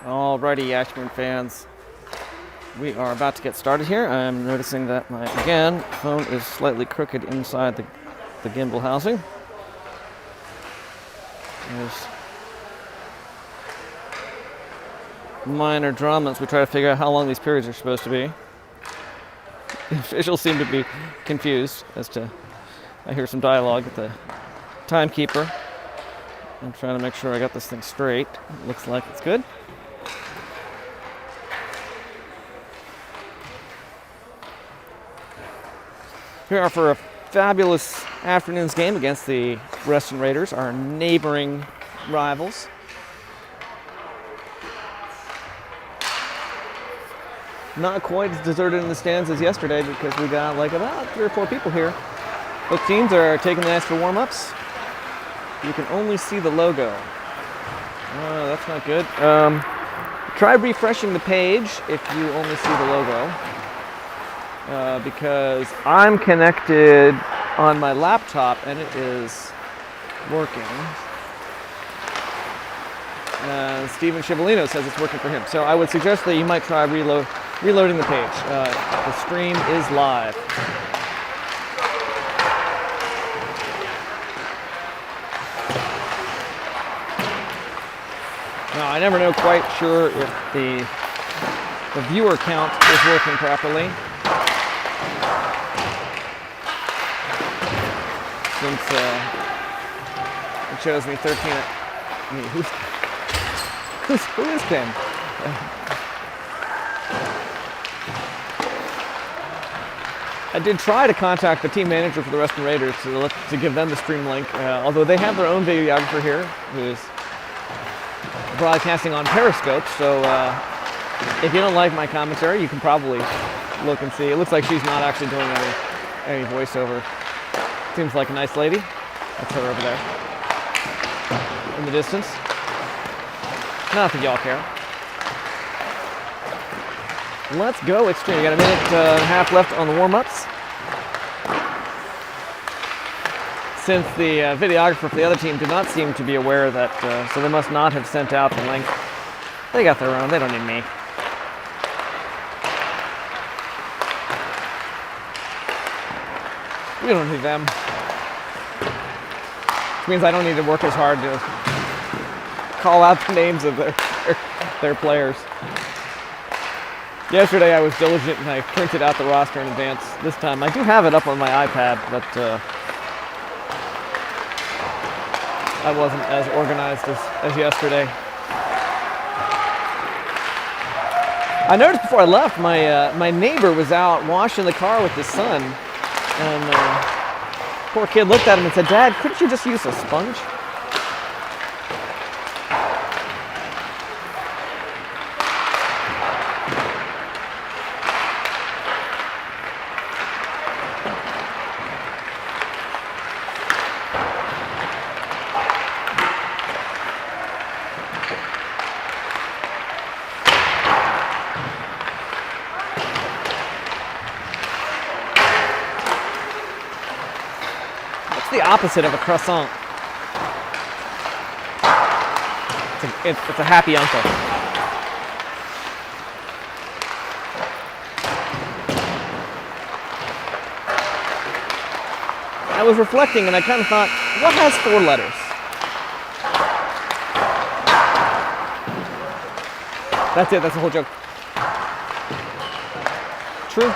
Alrighty, Ashburn fans, we are about to get started here. I'm noticing that my, again, phone is slightly crooked inside the gimbal housing. There's minor drama as we try to figure out how long these periods are supposed to be. The officials seem to be confused as to, I hear some dialogue with the timekeeper. I'm trying to make sure I got this thing straight. Looks like it's good. Here are for a fabulous afternoon's game against the Reston Raiders, our neighboring rivals. Not quite as deserted in the stands as yesterday because we got like about 3 or 4 people here. Both teams are taking the ice for warm-ups. You can only see the logo. Oh, that's not good. Try refreshing the page if you only see the logo. Because I'm connected on my laptop and it is working. Steven Chivalino says it's working for him. So I would suggest that you might try reloading the page. The stream is live. Now, I never know quite sure if the viewer count is working properly. Since it shows me 13. I mean, who is Ken? I did try to contact the team manager for the Reston Raiders to give them the stream link, although they have their own videographer here who is broadcasting on Periscope. So if you don't like my commentary, you can probably look and see. It looks like she's not actually doing any voiceover. Seems like a nice lady. That's her over there in the distance. Not that y'all care. Let's go Xtreme. We got a minute and a half left on the warm-ups. Since the videographer for the other team did not seem to be aware that, so they must not have sent out the link. They got their own. They don't need me. We don't need them. Which means I don't need to work as hard to call out the names of their players. Yesterday I was diligent and I printed out the roster in advance. This time I do have it up on my iPad, but I wasn't as organized as yesterday. I noticed before I left, my neighbor was out washing the car with his son. And poor kid looked at him and said, "Dad, couldn't you just use a sponge?" The opposite of a croissant. It's a happy uncle. I was reflecting and I kind of thought, what has 4 letters? That's it, that's the whole joke. True.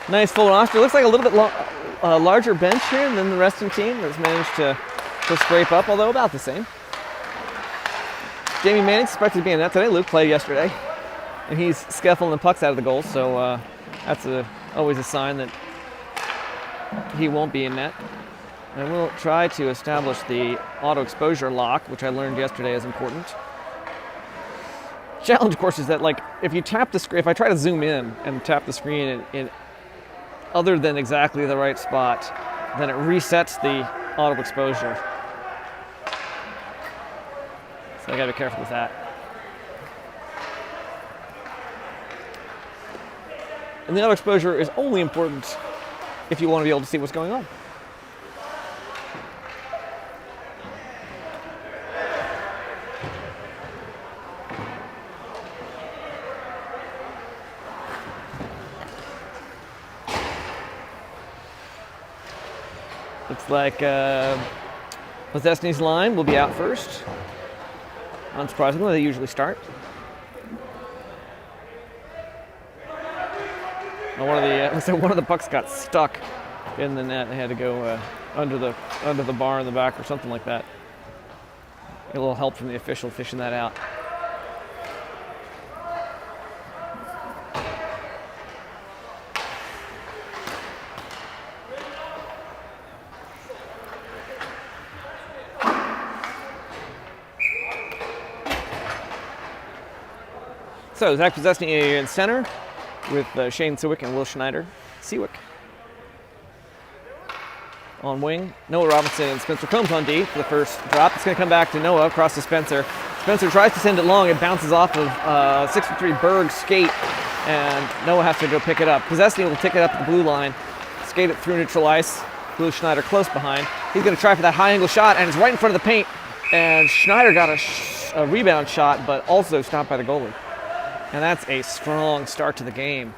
Nice full roster. Looks like a little bit larger bench here than the Reston team has managed to scrape up, although about the same. Jamie Manning's expected to be in net today. Luke played yesterday, and he's scuffling the pucks out of the goal, so that's always a sign that he won't be in net. And we'll try to establish the auto exposure lock, which I learned yesterday is important. challenge, of course, is that like if you tap the screen, if I try to zoom in and tap the screen in other than exactly the right spot, then it resets the auto exposure. So I gotta be careful with that. And the auto exposure is only important if you want to be able to see what's going on. Looks like Destiny's line will be out first. Unsurprisingly, they usually start. One of the pucks got stuck in the net and had to go under the bar in the back or something like that. A little help from the official fishing that out. So Zach Possessny in center with Shane Sewick and Will Schneider. Sewick on wing. Noah Robinson and Spencer Combs on D for the first drop. It's going to come back to Noah across to Spencer. Spencer tries to send it long. It bounces off of 6'3" Berg's skate, and Noah has to go pick it up. Possessny will pick it up at the blue line, skate it through neutral ice. Will Schneider close behind. He's going to try for that high angle shot, and it's right in front of the paint. And Schneider got a rebound shot, but also stopped by the goalie. And that's a strong start to the game.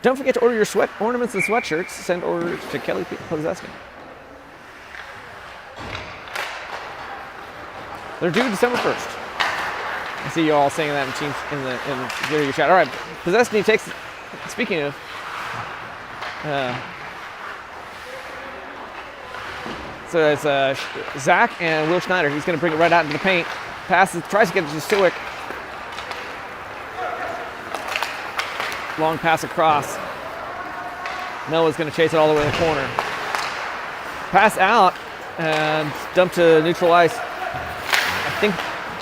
Don't forget to order your sweat ornaments and sweatshirts. Send orders to Kelly Possessny. They're due December 1st. I see you all saying that in the video chat. All right, Possessny takes. Speaking of. So it's Zach and Will Schneider. He's going to bring it right out into the paint. Passes, tries to get it to Sewick. Long pass across. Noah's going to chase it all the way to the corner. Pass out and dumped to neutral ice, I think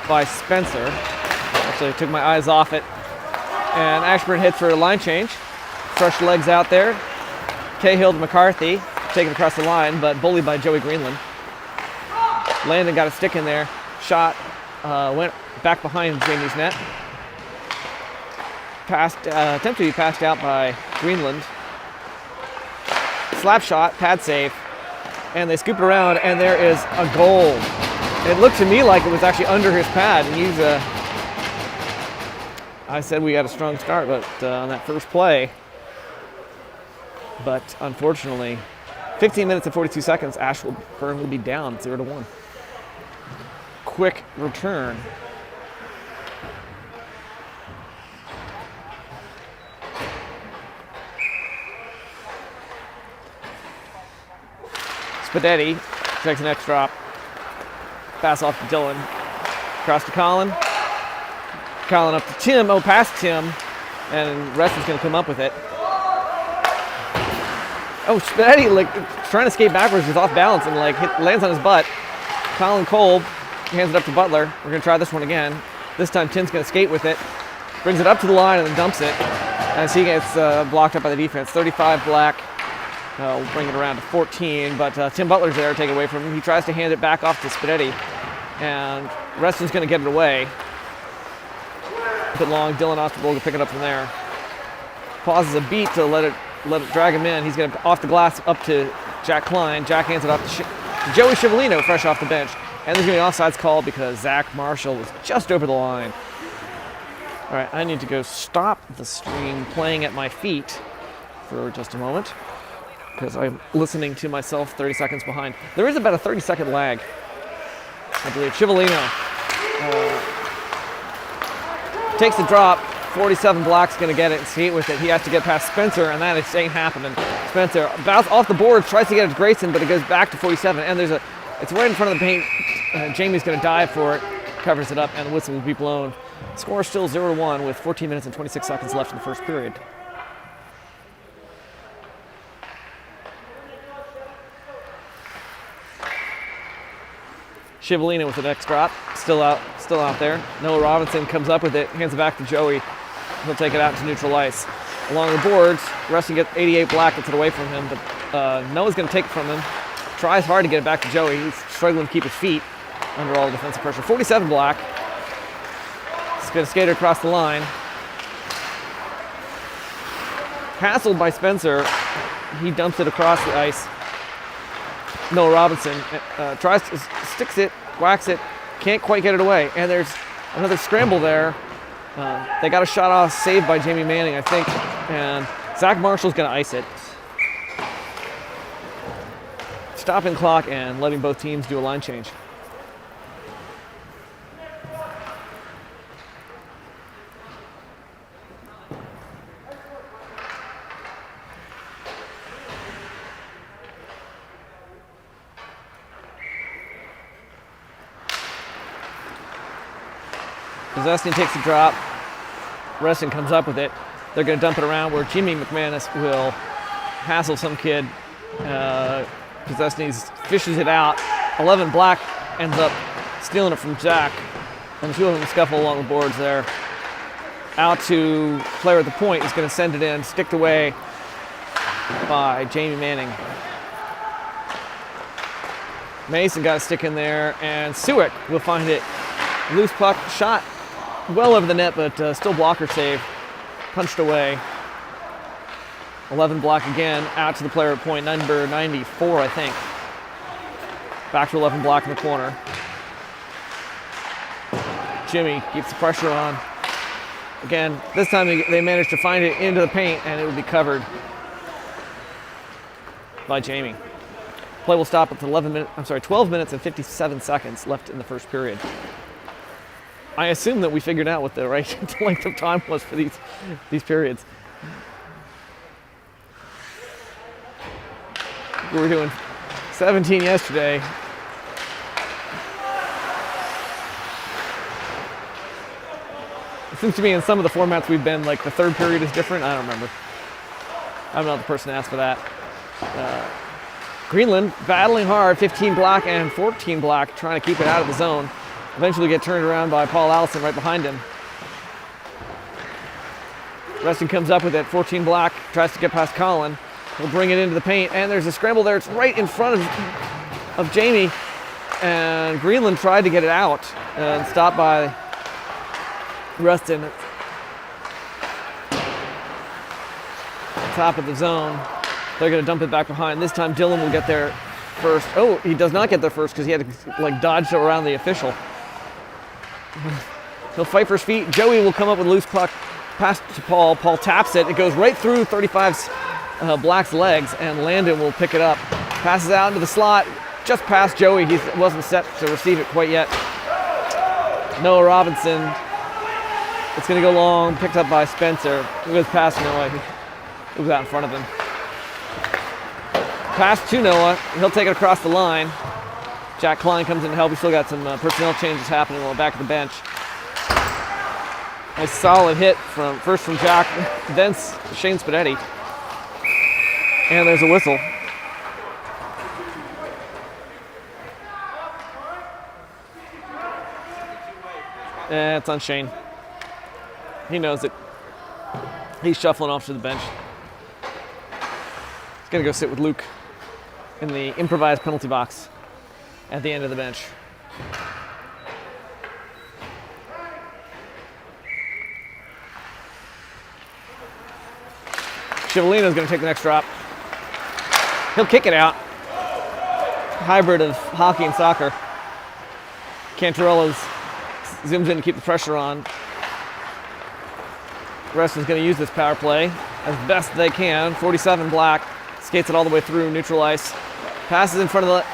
by Spencer. Actually, took my eyes off it. And Ashburn hits for a line change. Fresh legs out there. Cahill to McCarthy. Taken across the line, but bullied by Joey Greenland. Landon got a stick in there. Shot went back behind Jamie's net. Attempted to be passed out by Greenland. Slap shot, pad save, and they scoop it around, and there is a goal. It looked to me like it was actually under his pad, and he's I said we had a strong start, but on that first play, but unfortunately, 15 minutes and 42 seconds, Ashburn will be down 0-1. Quick return. Spadetti takes the next drop. Pass off to Dylan. Across to Colin. Colin up to Tim. Oh, past Tim. And Reston's going to come up with it. Oh, Spadetti trying to skate backwards, is off balance and lands on his butt. Colin Kolb hands it up to Butler. We're going to try this one again. This time Tim's going to skate with it. Brings it up to the line and then dumps it. As he gets blocked up by the defense. 35 black. We'll bring it around to 14, but Tim Butler's there to take it away from him. He tries to hand it back off to Spadetti, and Reston's going to get it away. A bit long. Dylan Osterbold to pick it up from there. Pauses a beat to let it drag him in. He's going to off the glass up to Jack Klein. Jack hands it off to Joey Scivolino, fresh off the bench. And there's going to be an offsides call because Zach Marshall was just over the line. All right, I need to go stop the stream playing at my feet for just a moment because I'm listening to myself 30 seconds behind. There is about a 30-second lag, I believe. Scivolino takes the drop. 47 Black's going to get it and skate with it. He has to get past Spencer, and that ain't happening. Spencer bounces off the boards, tries to get it to Grayson, but it goes back to 47. And it's right in front of the paint. Jamie's going to dive for it, covers it up, and the whistle will be blown. Score is still 0-1 with 14 minutes and 26 seconds left in the first period. Shivalina with the next drop, still out there. Noah Robinson comes up with it, hands it back to Joey. He'll take it out to neutral ice. Along the boards, Reston gets 88 Black, gets it away from him, but Noah's going to take it from him. Tries hard to get it back to Joey. He's struggling to keep his feet under all the defensive pressure. 47 Black. He's going to skate it across the line. Hassled by Spencer. He dumps it across the ice. Noah Robinson sticks it, whacks it, can't quite get it away. And there's another scramble there. They got a shot off, saved by Jamie Manning, I think. And Zach Marshall's going to ice it. Stopping clock and letting both teams do a line change. Reston takes the drop. Reston comes up with it. They're going to dump it around where Jimmy McManus will hassle some kid. Reston fishes it out. 11 Black ends up stealing it from Jack. And the two of them scuffle along the boards there. Out to player at the point. He's going to send it in, sticked away by Jamie Manning. Mason got a stick in there, and Suick will find it. Loose puck, shot well over the net, but still blocker save. Punched away. 11 Black again, out to the player at point, number 94, I think. Back to 11 Black in the corner. Jimmy keeps the pressure on. Again, this time they managed to find it into the paint, and it would be covered by Jamie. Play will stop with 12 minutes and 57 seconds left in the first period. I assume that we figured out what the right length of time was for these periods. We were doing 17 yesterday. It seems to me in some of the formats we've been, like the third period is different. I don't remember. I'm not the person to ask for that. Greenland battling hard, 15 Black and 14 Black, trying to keep it out of the zone. Eventually get turned around by Paul Allison right behind him. Reston comes up with it, 14 Black, tries to get past Colin. He'll bring it into the paint, and there's a scramble there. It's right in front of Jamie. And Greenland tried to get it out and stopped by Reston. Top of the zone. They're going to dump it back behind. This time Dylan will get there first. Oh, he does not get there first because he had to dodge around the official. He'll fight for his feet. Joey will come up with a loose puck. Pass to Paul. Paul taps it. It goes right through 35's Black's legs, and Landon will pick it up. Passes out into the slot, just past Joey. He wasn't set to receive it quite yet. Noah Robinson. It's going to go long. Picked up by Spencer. It goes past Noah. It was out in front of him. Pass to Noah. He'll take it across the line. Jack Klein comes in to help. We still got some personnel changes happening on the back of the bench. Nice solid hit first from Jack, then Shane Spadetti. And there's a whistle. It's on Shane. He knows it. He's shuffling off to the bench. He's going to go sit with Luke in the improvised penalty box at the end of the bench. Shivalino's going to take the next drop. He'll kick it out. Hybrid of hockey and soccer. Cantarello's zooms in to keep the pressure on. Reston's going to use this power play as best they can. 47 Black skates it all the way through neutral ice. Passes in front of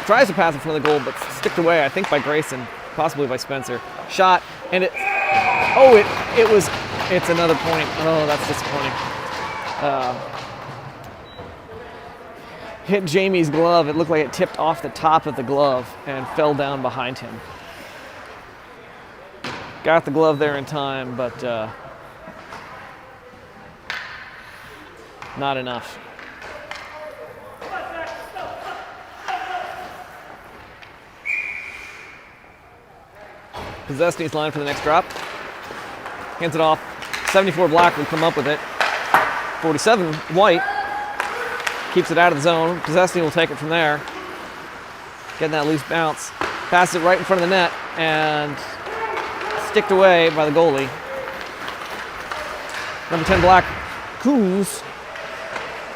tries to pass in front of the goal, but sticked away, I think, by Grayson, possibly by Spencer. Shot, and it's another point. Oh, that's disappointing. Hit Jamie's glove. It looked like it tipped off the top of the glove and fell down behind him. Got the glove there in time, but not enough. Possesny's line for the next drop. Hands it off. 74 Black will come up with it. 47 White keeps it out of the zone. Possesny will take it from there. Getting that loose bounce. Pass it right in front of the net and sticked away by the goalie. Number 10 Black, Coons,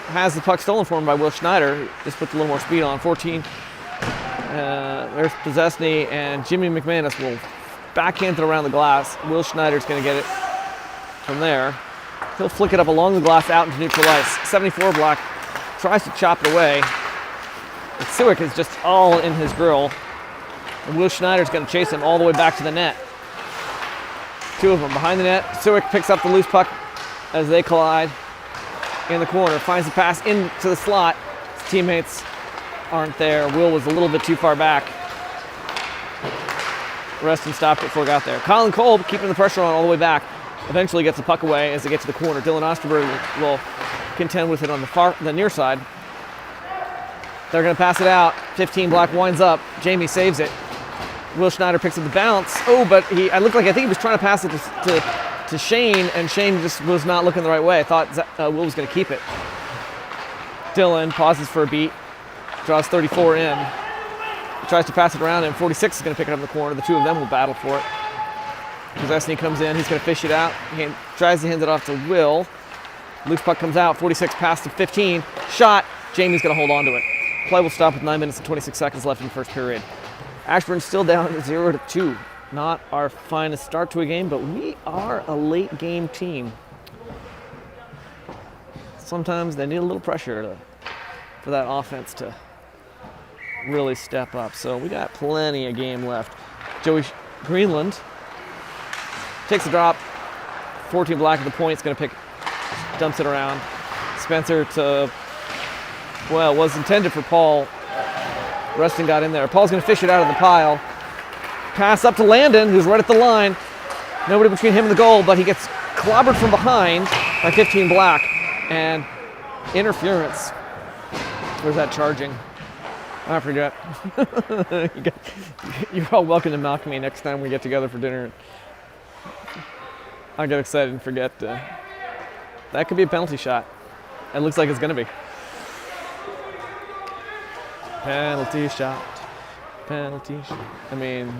has the puck stolen from him by Will Schneider, who just puts a little more speed on. 14. There's Possesny, and Jimmy McManus will backhand it around the glass. Will Schneider's going to get it from there. He'll flick it up along the glass out into neutral ice. 74 Black tries to chop it away. But Sewick is just all in his grill. And Will Schneider's going to chase him all the way back to the net. Two of them behind the net. Sewick picks up the loose puck as they collide in the corner. Finds the pass into the slot. His teammates aren't there. Will was a little bit too far back. Reston stopped it before it got there. Colin Kolb keeping the pressure on all the way back. Eventually gets the puck away as they get to the corner. Dylan Osterberg will contend with it on the near side. They're going to pass it out. 15 Black winds up. Jamie saves it. Will Schneider picks up the bounce. Oh, but I think he was trying to pass it to Shane, and Shane just was not looking the right way. I thought Will was going to keep it. Dylan pauses for a beat. Draws 34 in. He tries to pass it around, and 46 is going to pick it up in the corner. The two of them will battle for it. Possesny comes in. He's going to fish it out. He tries to hand it off to Will. Loose puck comes out. 46 pass to 15. Shot. Jamie's going to hold on to it. Play will stop with 9 minutes and 26 seconds left in the first period. Ashburn still down 0-2. Not our finest start to a game, but we are a late game team. Sometimes they need a little pressure for that offense to really step up. So we got plenty of game left. Joey Greenland takes a drop. 14 Black at the point. It's going to dumps it around. Spencer to, well, was intended for Paul. Reston got in there. Paul's going to fish it out of the pile. Pass up to Landon, who's right at the line. Nobody between him and the goal, but he gets clobbered from behind by 15 Black. And interference. Where's that charging? I forget. You're all welcome to mock me next time we get together for dinner. I get excited and forget. That could be a penalty shot. It looks like it's going to be. Penalty shot. Penalty shot. I mean,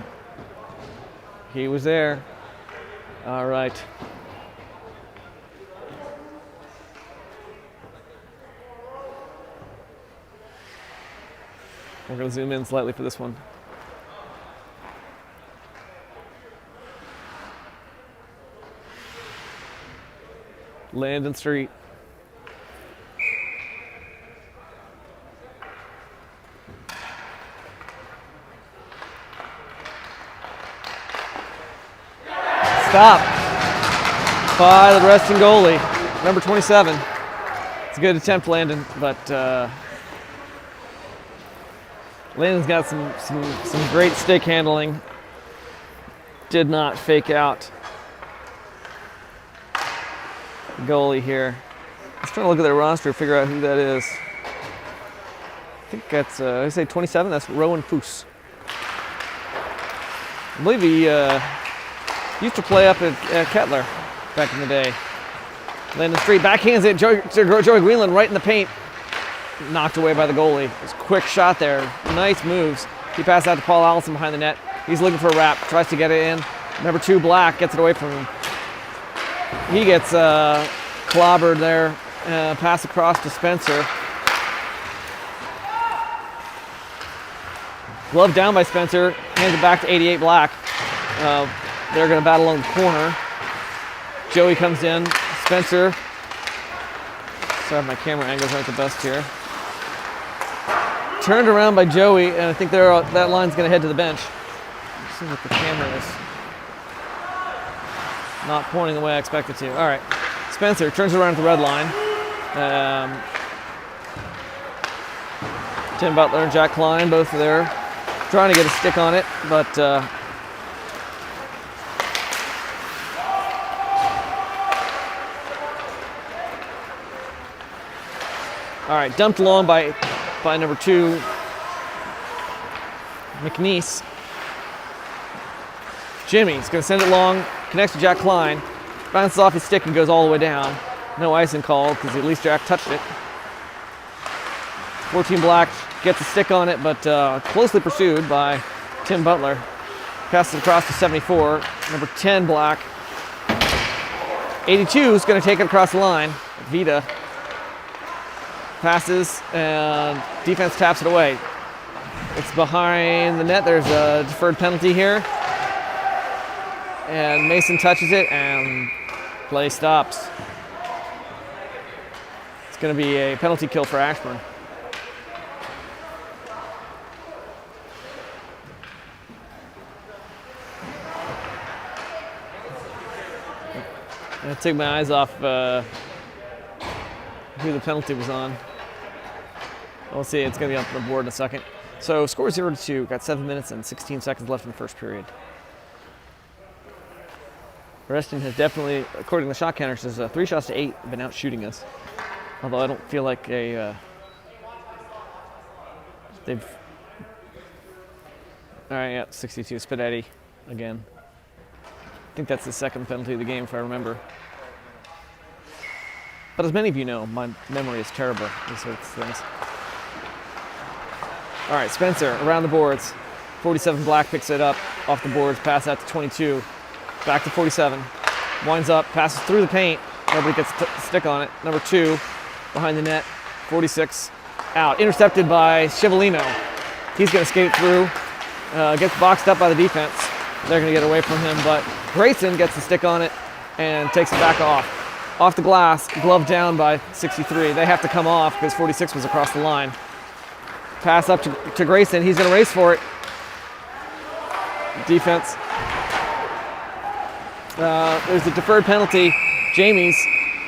he was there. All right. We're going to zoom in slightly for this one. Landon Street. Stop by the Reston goalie, number 27. It's a good attempt, Landon, but Landon's got some great stick handling. Did not fake out the goalie here. I was trying to look at their roster to figure out who that is. I think that's, I say 27, that's Rowan Foose. I believe he used to play up at Kettler back in the day. Landon Street backhands it, Joey Greenland right in the paint. Knocked away by the goalie. It was a quick shot there. Nice moves. He passed out to Paul Allison behind the net. He's looking for a wrap. Tries to get it in. Number 2 Black gets it away from him. He gets clobbered there. Pass across to Spencer. Glove down by Spencer. Hands it back to 88 Black. They're going to battle on the corner. Joey comes in. Spencer. Sorry, my camera angles aren't the best here. Turned around by Joey, and I think that line's going to head to the bench. Let's see what the camera is. Not pointing the way I expect it to. All right. Spencer turns around at the red line. Tim Butler and Jack Klein both are there trying to get a stick on it, but all right, dumped along by number 2, McNeese. Jimmy's going to send it long, connects to Jack Klein, bounces off his stick and goes all the way down. No icing call because at least Jack touched it. 14 Black gets a stick on it, but closely pursued by Tim Butler. Passes across to 74. Number 10 Black. 82 is going to take it across the line. Vita passes and defense taps it away. It's behind the net. There's a deferred penalty here. And Mason touches it and play stops. It's going to be a penalty kill for Ashburn. I took my eyes off who the penalty was on. We'll see, it's going to be up on the board in a second. So score 0-2, got 7 minutes and 16 seconds left in the first period. Reston has definitely, according to the shot counters, is 3 shots to 8 been out shooting us. Although I don't feel like they've. All right, yeah, 62. Spidetti again. I think that's the second penalty of the game, if I remember. But as many of you know, my memory is terrible. These sorts of things. All right, Spencer around the boards. 47 Black picks it up off the boards, pass out to 22. Back to 47. Winds up, passes through the paint. Nobody gets a stick on it. Number 2 behind the net. 46 out. Intercepted by Scivolino. He's going to skate it through. Gets boxed up by the defense. They're going to get away from him, but Grayson gets the stick on it and takes it back off. Off the glass, glove down by 63. They have to come off because 46 was across the line. Pass up to Grayson. He's going to race for it. Defense. There's a deferred penalty. Jamie's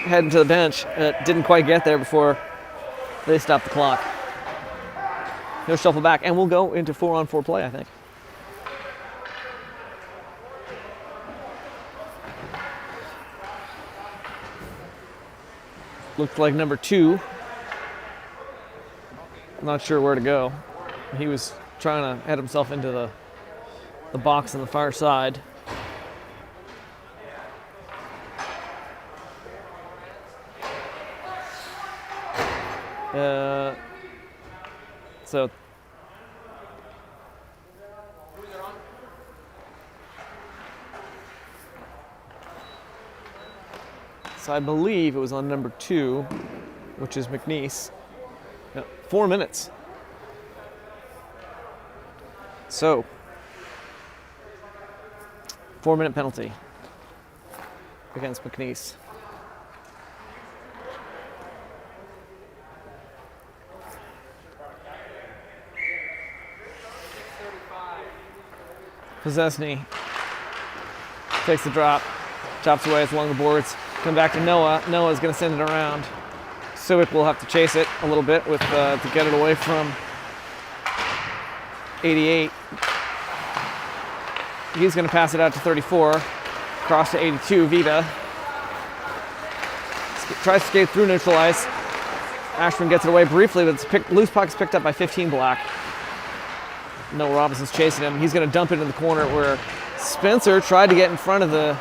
heading to the bench. Didn't quite get there before they stopped the clock. He'll shuffle back, and we'll go into 4-on-4 play, I think. Looked like number 2. I'm not sure where to go. He was trying to head himself into the box on the far side. So I believe it was on number 2, which is McNeese. 4 minutes. So, 4-minute penalty against McNeese. Possesny takes the drop, chops away along the boards. Come back to Noah. Noah's going to send it around. Suick will have to chase it a little bit with to get it away from 88. He's going to pass it out to 34. Cross to 82. Vita tries to skate through neutral ice. Ashburn gets it away briefly, but loose puck is picked up by 15 Black. Noah Robinson's chasing him. He's going to dump it in the corner where Spencer tried to get in front of the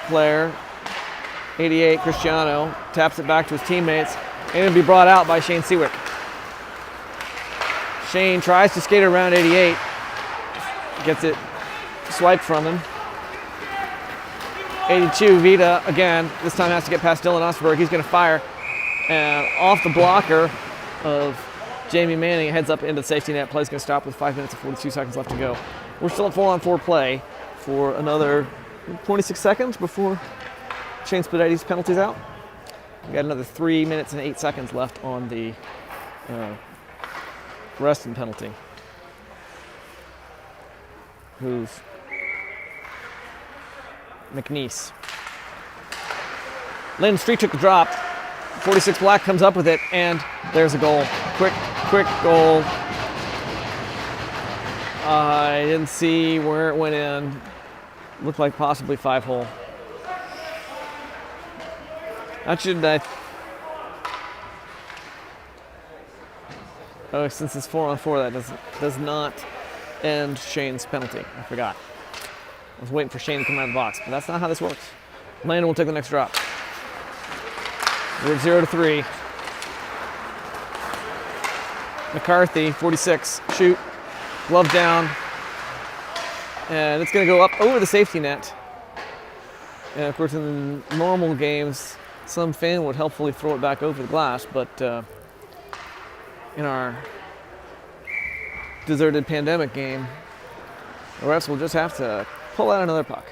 player. 88, Cristiano, taps it back to his teammates, and it'll be brought out by Shane Seawick. Shane tries to skate around 88, gets it swiped from him. 82, Vita, again, this time has to get past Dylan Osberg. He's going to fire, and off the blocker of Jamie Manning, it heads up into the safety net. Play's going to stop with 5 minutes and 42 seconds left to go. We're still at 4-on-4 play for another 26 seconds before Shane Spidetti's penalty's out. We got another 3 minutes and 8 seconds left on the Reston penalty. Who's McNeese. Lynn Street took the drop. 46 Black comes up with it, and there's a goal. Quick goal. I didn't see where it went in. Looked like possibly 5-hole. Since it's 4-on-4, that does not end Shane's penalty. I forgot. I was waiting for Shane to come out of the box, but that's not how this works. Landon will take the next drop. We're at 0-3. McCarthy, 46, shoot, glove down, and it's going to go up over the safety net. And of course, in the normal games, some fan would helpfully throw it back over the glass, but in our deserted pandemic game, the refs will just have to pull out another puck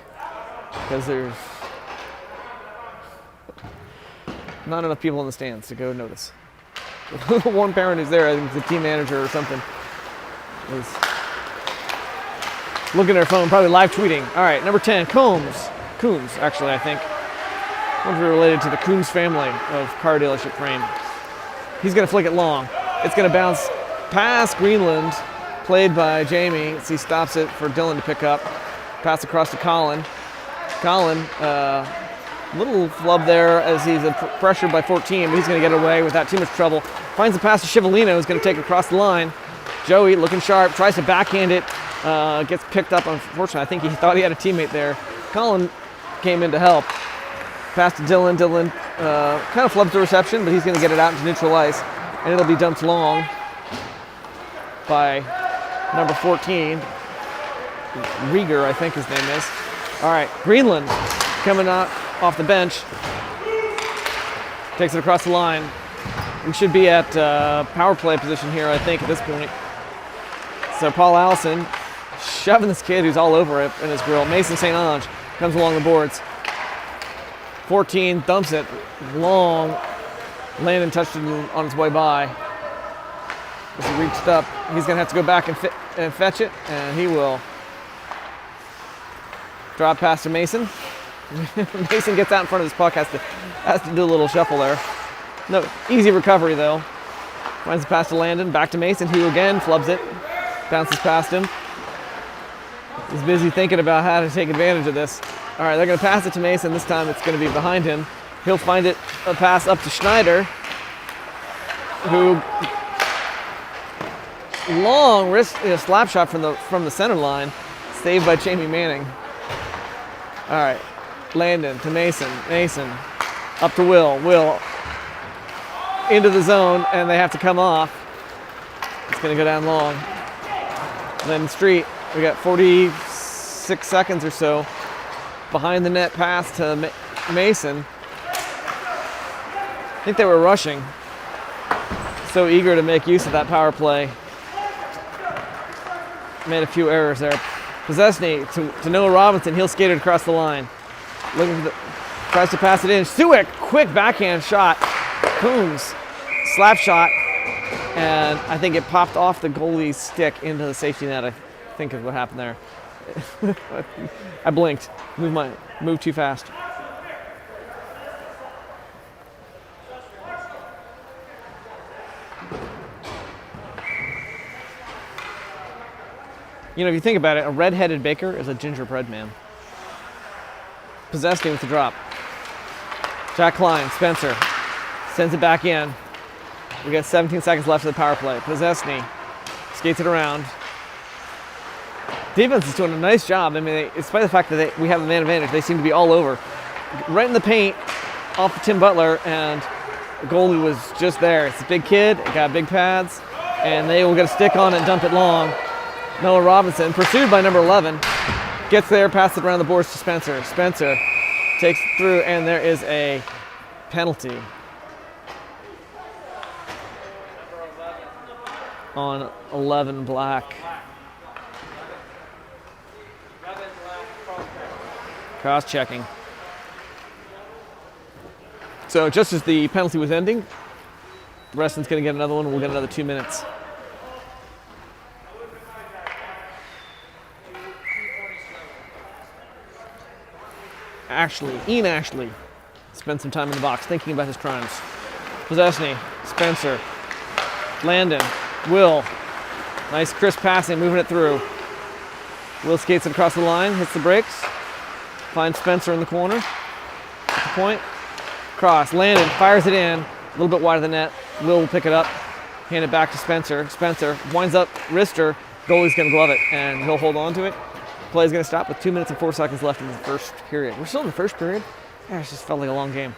because there's not enough people in the stands to go notice. One parent who's there, I think it's the team manager or something, is looking at their phone, probably live tweeting. All right, number 10, Combs. Coombs, actually, I think. One's related to the Coombs family of car dealership frame. He's going to flick it long. It's going to bounce past Greenland, played by Jamie. He stops it for Dylan to pick up. Pass across to Colin. Colin, little flub there as he's pressured by 14, but he's going to get away without too much trouble. Finds the pass to Chivalino, who's going to take it across the line. Joey, looking sharp, tries to backhand it. Gets picked up, unfortunately. I think he thought he had a teammate there. Colin came in to help. Pass to Dylan. Dylan kind of flubs the reception, but he's going to get it out into neutral ice, and it'll be dumped long by number 14. Rieger, I think his name is. All right, Greenland coming out off the bench. Takes it across the line. We should be at power play position here, I think, at this point. So Paul Allison shoving this kid who's all over it in his grill. Mason St. Ange comes along the boards. 14 dumps it long. Landon touched it on his way by. As he reached up, he's going to have to go back and fetch it, and he will. Drop pass to Mason. Mason gets out in front of his puck, has to do a little shuffle there. No, easy recovery though. Finds the pass to Landon, back to Mason, who again flubs it. Bounces past him. He's busy thinking about how to take advantage of this. All right, they're going to pass it to Mason. This time it's going to be behind him. He'll find it, a pass up to Schneider, who long wrist slap shot from the center line, saved by Jamie Manning. All right, Landon to Mason. Mason up to Will. Will into the zone, and they have to come off. It's going to go down long. Landon Street. We got 46 seconds or so. Behind the net pass to Mason. I think they were rushing. So eager to make use of that power play. Made a few errors there. Possessny to Noah Robinson. He'll skate it across the line. Tries to pass it in. Suick, quick backhand shot. Coombs, slap shot. And I think it popped off the goalie's stick into the safety net. I think is what happened there. I blinked. Moved too fast. You know, if you think about it, a red-headed baker is a gingerbread man. Possessed him with the drop. Jack Klein, Spencer, sends it back in. We got 17 seconds left of the power play. Possessny skates it around. Defense is doing a nice job. I mean, despite the fact that we have a man advantage, they seem to be all over. Right in the paint, off of Tim Butler, and the goalie was just there. It's a big kid, it got big pads, and they will get a stick on it and dump it long. Noah Robinson, pursued by number 11, gets there, passes it around the boards to Spencer. Spencer takes it through, and there is a penalty on 11 Black. Cross-checking. So just as the penalty was ending, Reston's going to get another one. We'll get another 2 minutes. Ian Ashley spent some time in the box thinking about his crimes. Possessny, Spencer, Landon, Will. Nice crisp passing, moving it through. Will skates it across the line, hits the brakes. Finds Spencer in the corner. At the point. Cross. Landon fires it in. A little bit wide of the net. Will pick it up. Hand it back to Spencer. Spencer winds up wrister. Goalie's going to glove it, and he'll hold on to it. Play is going to stop with 2 minutes and 4 seconds left in the first period. We're still in the first period. Yeah, it just felt like a long game.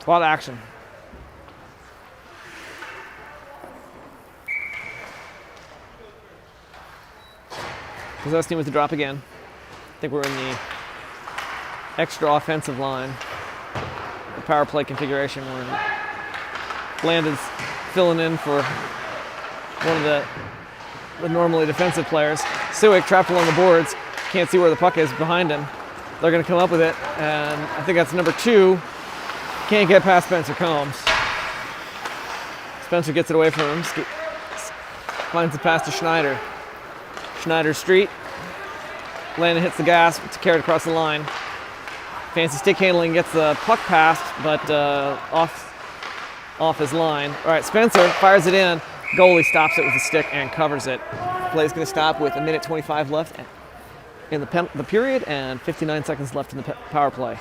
A lot of action. Possess team with the drop again. I think we're in the extra offensive line. The power play configuration where Landon's filling in for one of the normally defensive players. Suick trapped along the boards. Can't see where the puck is behind him. They're going to come up with it, and I think that's number 2. Can't get past Spencer Combs. Spencer gets it away from him. Finds the pass to Schneider. Schneider street. Landon hits the gas to carry it across the line. Fancy stick handling, gets the puck passed, but off his line. All right, Spencer fires it in. Goalie stops it with the stick and covers it. Play's going to stop with 1:25 left in the period and 59 seconds left in the power play.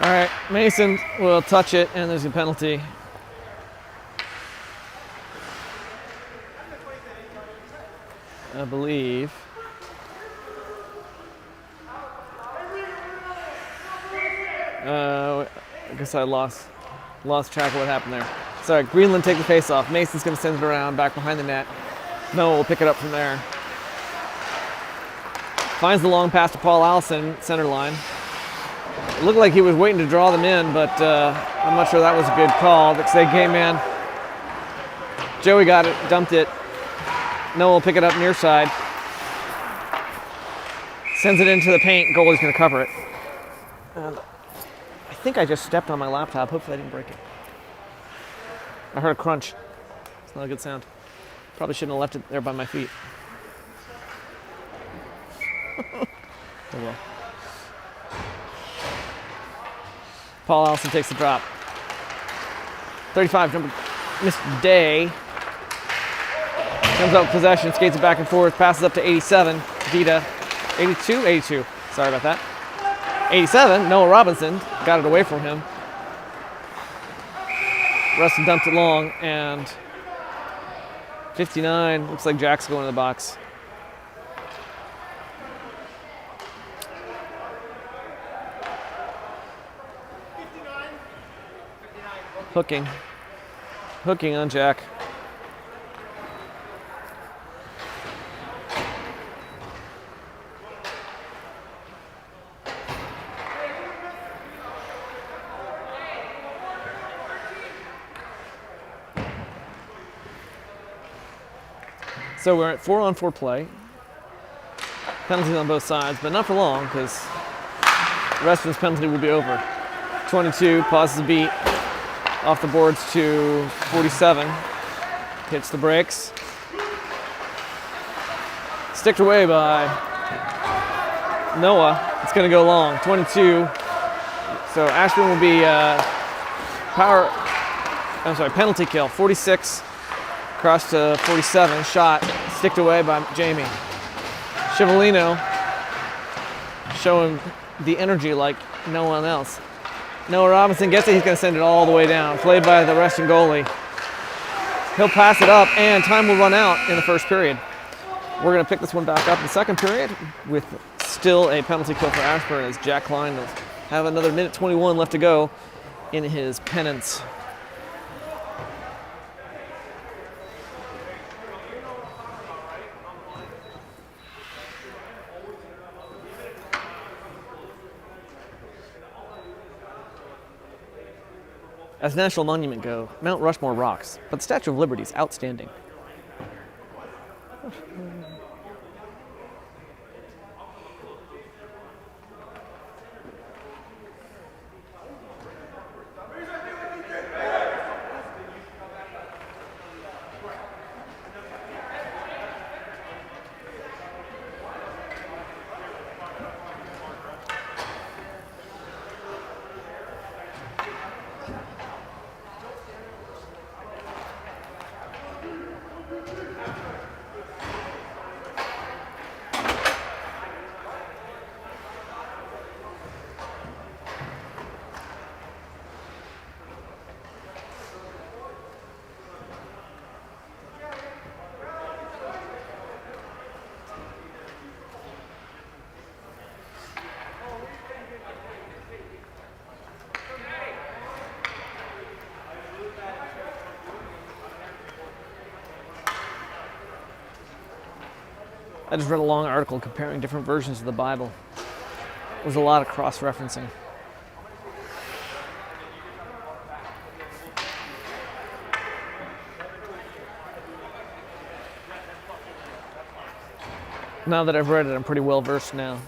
All right, Mason will touch it, and there's a penalty. I believe. I guess I lost track of what happened there. Sorry, Greenland take the face off. Mason's going to send it around back behind the net. Noah will pick it up from there. Finds the long pass to Paul Allison, center line. It looked like he was waiting to draw them in, but I'm not sure that was a good call because they came in. Joey got it, dumped it. Noah will pick it up near side. Sends it into the paint. Goalie's going to cover it. And I think I just stepped on my laptop. Hopefully I didn't break it. I heard a crunch. It's not a good sound. Probably shouldn't have left it there by my feet. Oh well. Paul Allison takes the drop. 35, number Mr. Day. Comes up with possession, skates it back and forth, passes up to 87. Vita, 82. Sorry about that. 87, Noah Robinson got it away from him. Reston dumped it long, and 59, looks like Jack's going to the box. Hooking on Jack. So we're at 4-on-4 play. Penalties on both sides, but not for long because Reston's penalty will be over. 22 pauses a beat. Off the boards to 47. Hits the brakes. Sticked away by Noah. It's going to go long. 22. So Ashburn will be penalty kill. 46. Cross to 47. Shot. Sticked away by Jamie. Chivalino showing the energy like no one else. Noah Robinson gets it. He's going to send it all the way down. Played by the Reston goalie. He'll pass it up, and time will run out in the first period. We're going to pick this one back up in the second period with still a penalty kill for Ashburn as Jack Klein will have another 1:21 left to go in his penance. As National Monument go, Mount Rushmore rocks, but the Statue of Liberty is outstanding. I just read a long article comparing different versions of the Bible. There was a lot of cross-referencing. Now that I've read it, I'm pretty well versed now.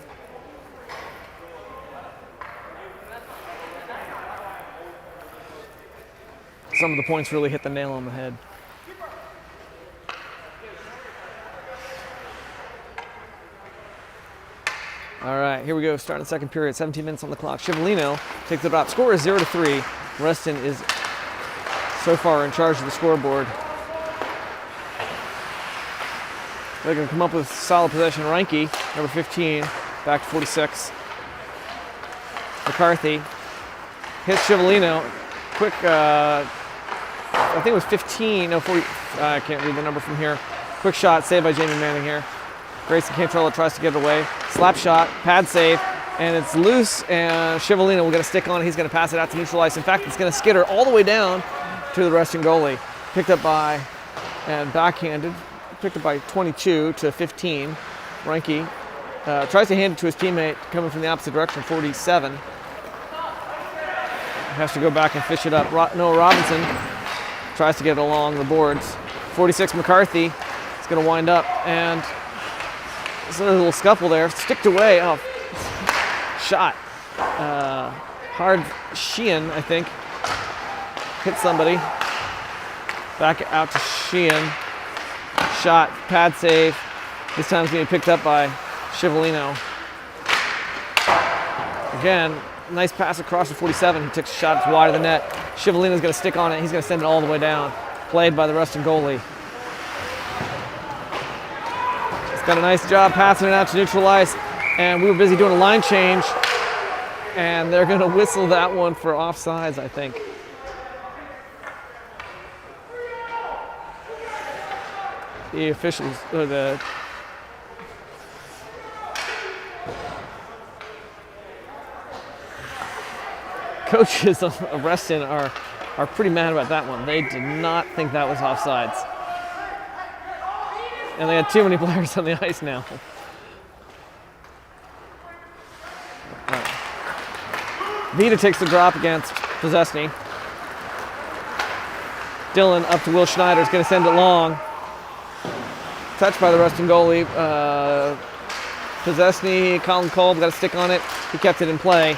Some of the points really hit the nail on the head. All right, here we go. Starting the second period. 17 minutes on the clock. Scivolino takes the drop. Score is 0-3. Reston is so far in charge of the scoreboard. They're going to come up with solid possession. Rink, number 15, back to 46. McCarthy hits Scivolino. Quick, I think it was 15, no, 40, I can't read the number from here. Quick shot, saved by Jamie Manning here. Grayson Cantrella tries to get it away. Slap shot, pad save, and it's loose, and Scivolino will get a stick on it. He's going to pass it out to neutral ice. In fact, it's going to skitter all the way down to the Reston goalie. Picked up by, and backhanded, picked up by 22 to 15. Rink tries to hand it to his teammate coming from the opposite direction, 47. Has to go back and fish it up. Noah Robinson tries to get it along the boards. 46 McCarthy is going to wind up, and there's a little scuffle there. Sticked away. Oh, shot. Hard Sheehan, I think. Hit somebody. Back out to Sheehan. Shot, pad save. This time it's going to be picked up by Scivolino. Again, nice pass across the 47. He takes a shot, it's wide of the net. Scivolino's going to stick on it. He's going to send it all the way down. Played by the Reston goalie. He's got a nice job passing it out to neutral ice. And we were busy doing a line change. And they're going to whistle that one for offsides, I think. The officials, or the coaches of Reston are pretty mad about that one. They did not think that was offsides. And they had too many players on the ice now. Right. Vita takes the drop against Possesny. Dylan up to Will Schneider, is going to send it long. Touched by the Reston goalie. Possesny, Colin Kolb got a stick on it. He kept it in play.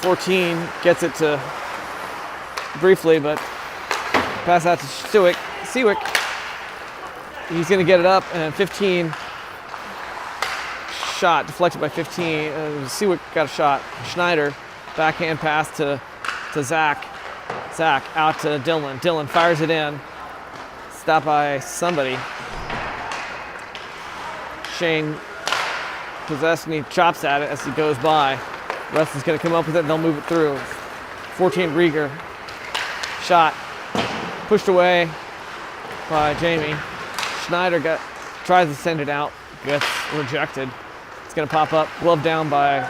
14 gets it to briefly, but pass out to Seawick. He's going to get it up, and 15 shot deflected by 15. Seawick got a shot. Schneider backhand pass to Zach. Zach out to Dylan. Dylan fires it in. Stopped by somebody. Shane Possesny chops at it as he goes by. Reston's going to come up with it and they'll move it through. 14 Rieger. Shot. Pushed away by Jamie. Schneider tries to send it out. Gets rejected. It's going to pop up. Glove down by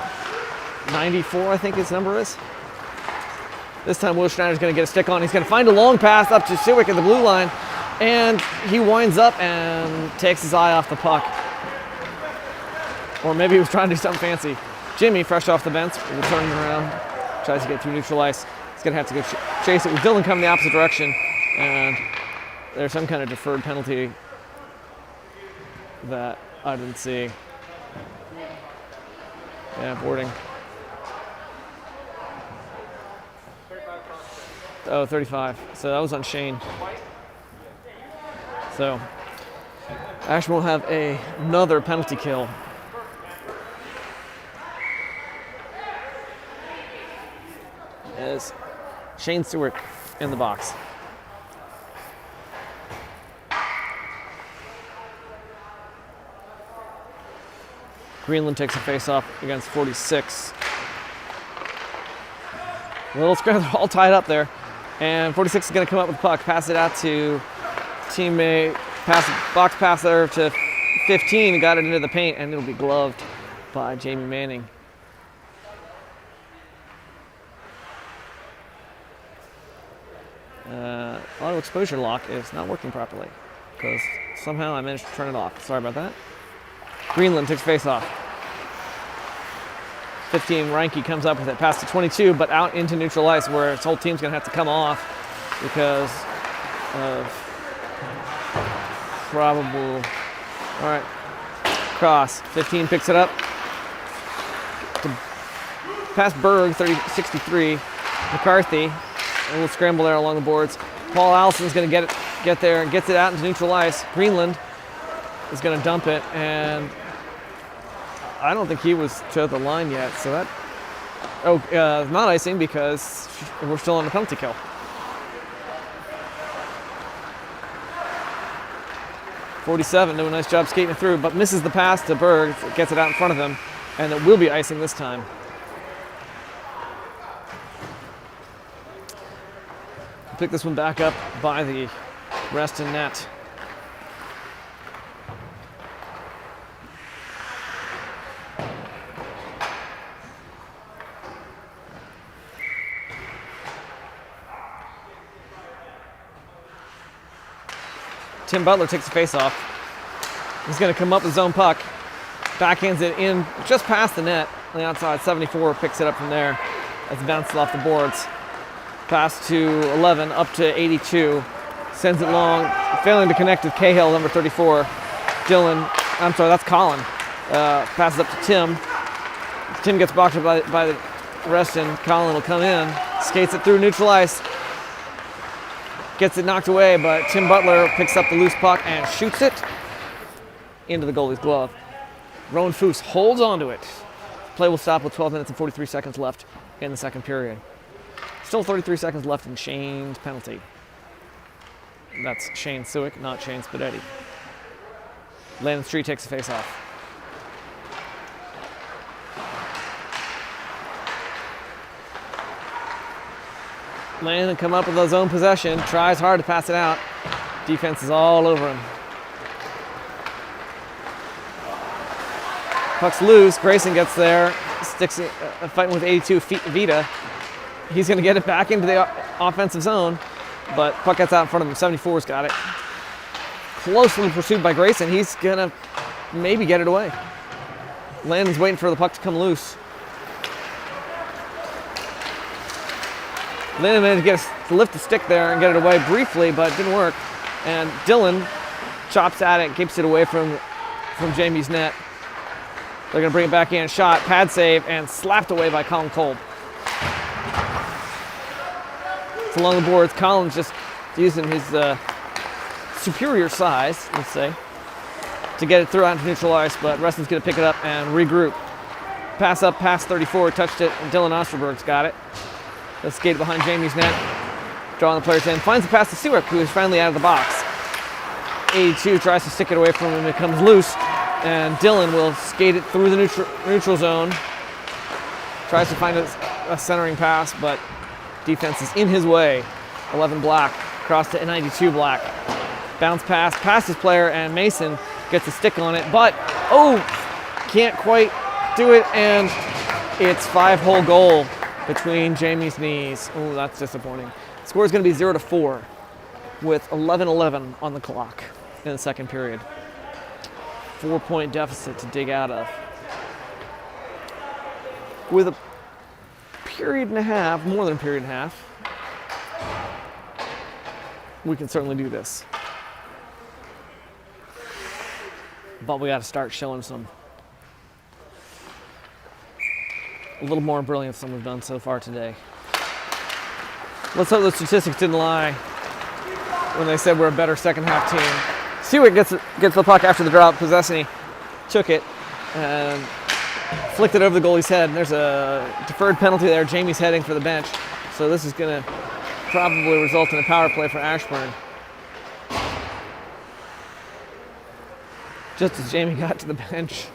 94, I think his number is. This time Will Schneider's going to get a stick on. He's going to find a long pass up to Seawick at the blue line. And he winds up and takes his eye off the puck. Or maybe he was trying to do something fancy. Jimmy, fresh off the bench, will turn around, tries to get through neutral ice. He's going to have to go chase it with Dylan coming the opposite direction. And there's some kind of deferred penalty that I didn't see. Yeah, boarding. Oh, 35. So that was on Shane. So Ashburn will have another penalty kill. As Shane Stewart in the box. Greenland takes a face-off against 46. Little scrap, they're all tied up there. And 46 is going to come up with the puck, pass it out to teammate, box pass there to 15, got it into the paint, and it'll be gloved by Jamie Manning. Auto exposure lock is not working properly. because somehow I managed to turn it off. Sorry about that. Greenland takes face off. 15, Rink comes up with it, past to 22, but out into neutral ice where his whole team's gonna have to come off because of probable, all right, cross. 15 picks it up to past Berg, 63, McCarthy, a little scramble there along the boards. Paul Allison's gonna get there and gets it out into neutral ice. Greenland is gonna dump it, and I don't think he was to the line yet, so that, not icing because we're still on the penalty kill. .47 doing a nice job skating through, but misses the pass to Berg, gets it out in front of him, and it will be icing this time. Pick this one back up by the Reston net. Tim Butler takes the face-off. He's going to come up with his own puck. Backhands it in just past the net on the outside. 74 picks it up from there as it bounces off the boards. Pass to 11, up to 82. Sends it long, failing to connect with Cahill, number 34. That's Colin. Passes up to Tim. Tim gets blocked by the Reston. Colin will come in, skates it through neutral ice. Gets it knocked away, but Tim Butler picks up the loose puck and shoots it into the goalie's glove. Rowan Foose holds onto it. Play will stop with 12 minutes and 43 seconds left in the second period. Still 33 seconds left in Shane's penalty. That's Shane Suick, not Shane Spadetti. Landon Street takes the face-off. Landon come up with his own possession, tries hard to pass it out. Defense is all over him. Puck's loose, Grayson gets there, sticks it, fighting with 82 Vita. He's gonna get it back into the offensive zone, but puck gets out in front of him. 74's got it. Closely pursued by Grayson. He's gonna maybe get it away. Landon's waiting for the puck to come loose. Landon managed to lift the stick there and get it away briefly, but it didn't work. And Dylan chops at it, keeps it away from Jamie's net. They're gonna bring it back in, shot, pad save, and slapped away by Colin Kolb. It's along the boards. Colin's just using his superior size, let's say, to get it through out into neutral ice, but Reston's gonna pick it up and regroup. Pass up past 34, touched it, and Dylan Osterberg's got it. Let's skate behind Jamie's net, drawing the players in. Finds the pass to Sewick, who is finally out of the box. 82 tries to stick it away from him. It comes loose, and Dylan will skate it through the neutral zone. Tries to find a centering pass, but defense is in his way. 11 Black, across to 92 Black. Bounce pass, past his player, and Mason gets a stick on it, but, can't quite do it, and it's 5-hole goal between Jamie's knees. Oh, that's disappointing. The score is going to be 0-4 with 11:11 on the clock in the second period. 4-point deficit to dig out of. With a period and a half, more than a period and a half, we can certainly do this. But we got to start showing a little more brilliance than we've done so far today. Let's hope the statistics didn't lie when they said we're a better second half team. Sewick gets the puck after the drop. Possessny took it and flicked it over the goalie's head. And there's a deferred penalty there. Jamie's heading for the bench. So this is going to probably result in a power play for Ashburn. Just as Jamie got to the bench,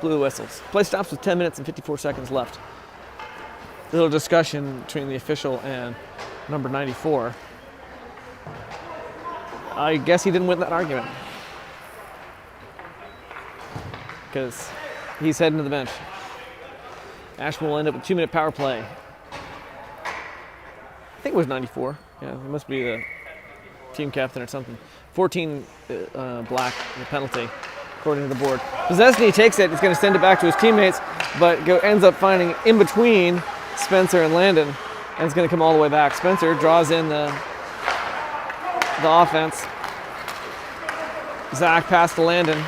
blew the whistles. Play stops with 10 minutes and 54 seconds left. Little discussion between the official and number 94. I guess he didn't win that argument, because he's heading to the bench. Ashburn will end up with a 2-minute power play. I think it was 94. Yeah, it must be the team captain or something. 14 black, the penalty, according to the board. Possesny takes it. He's going to send it back to his teammates, but ends up finding in between Spencer and Landon, and it's going to come all the way back. Spencer draws in the offense. Zach pass to Landon.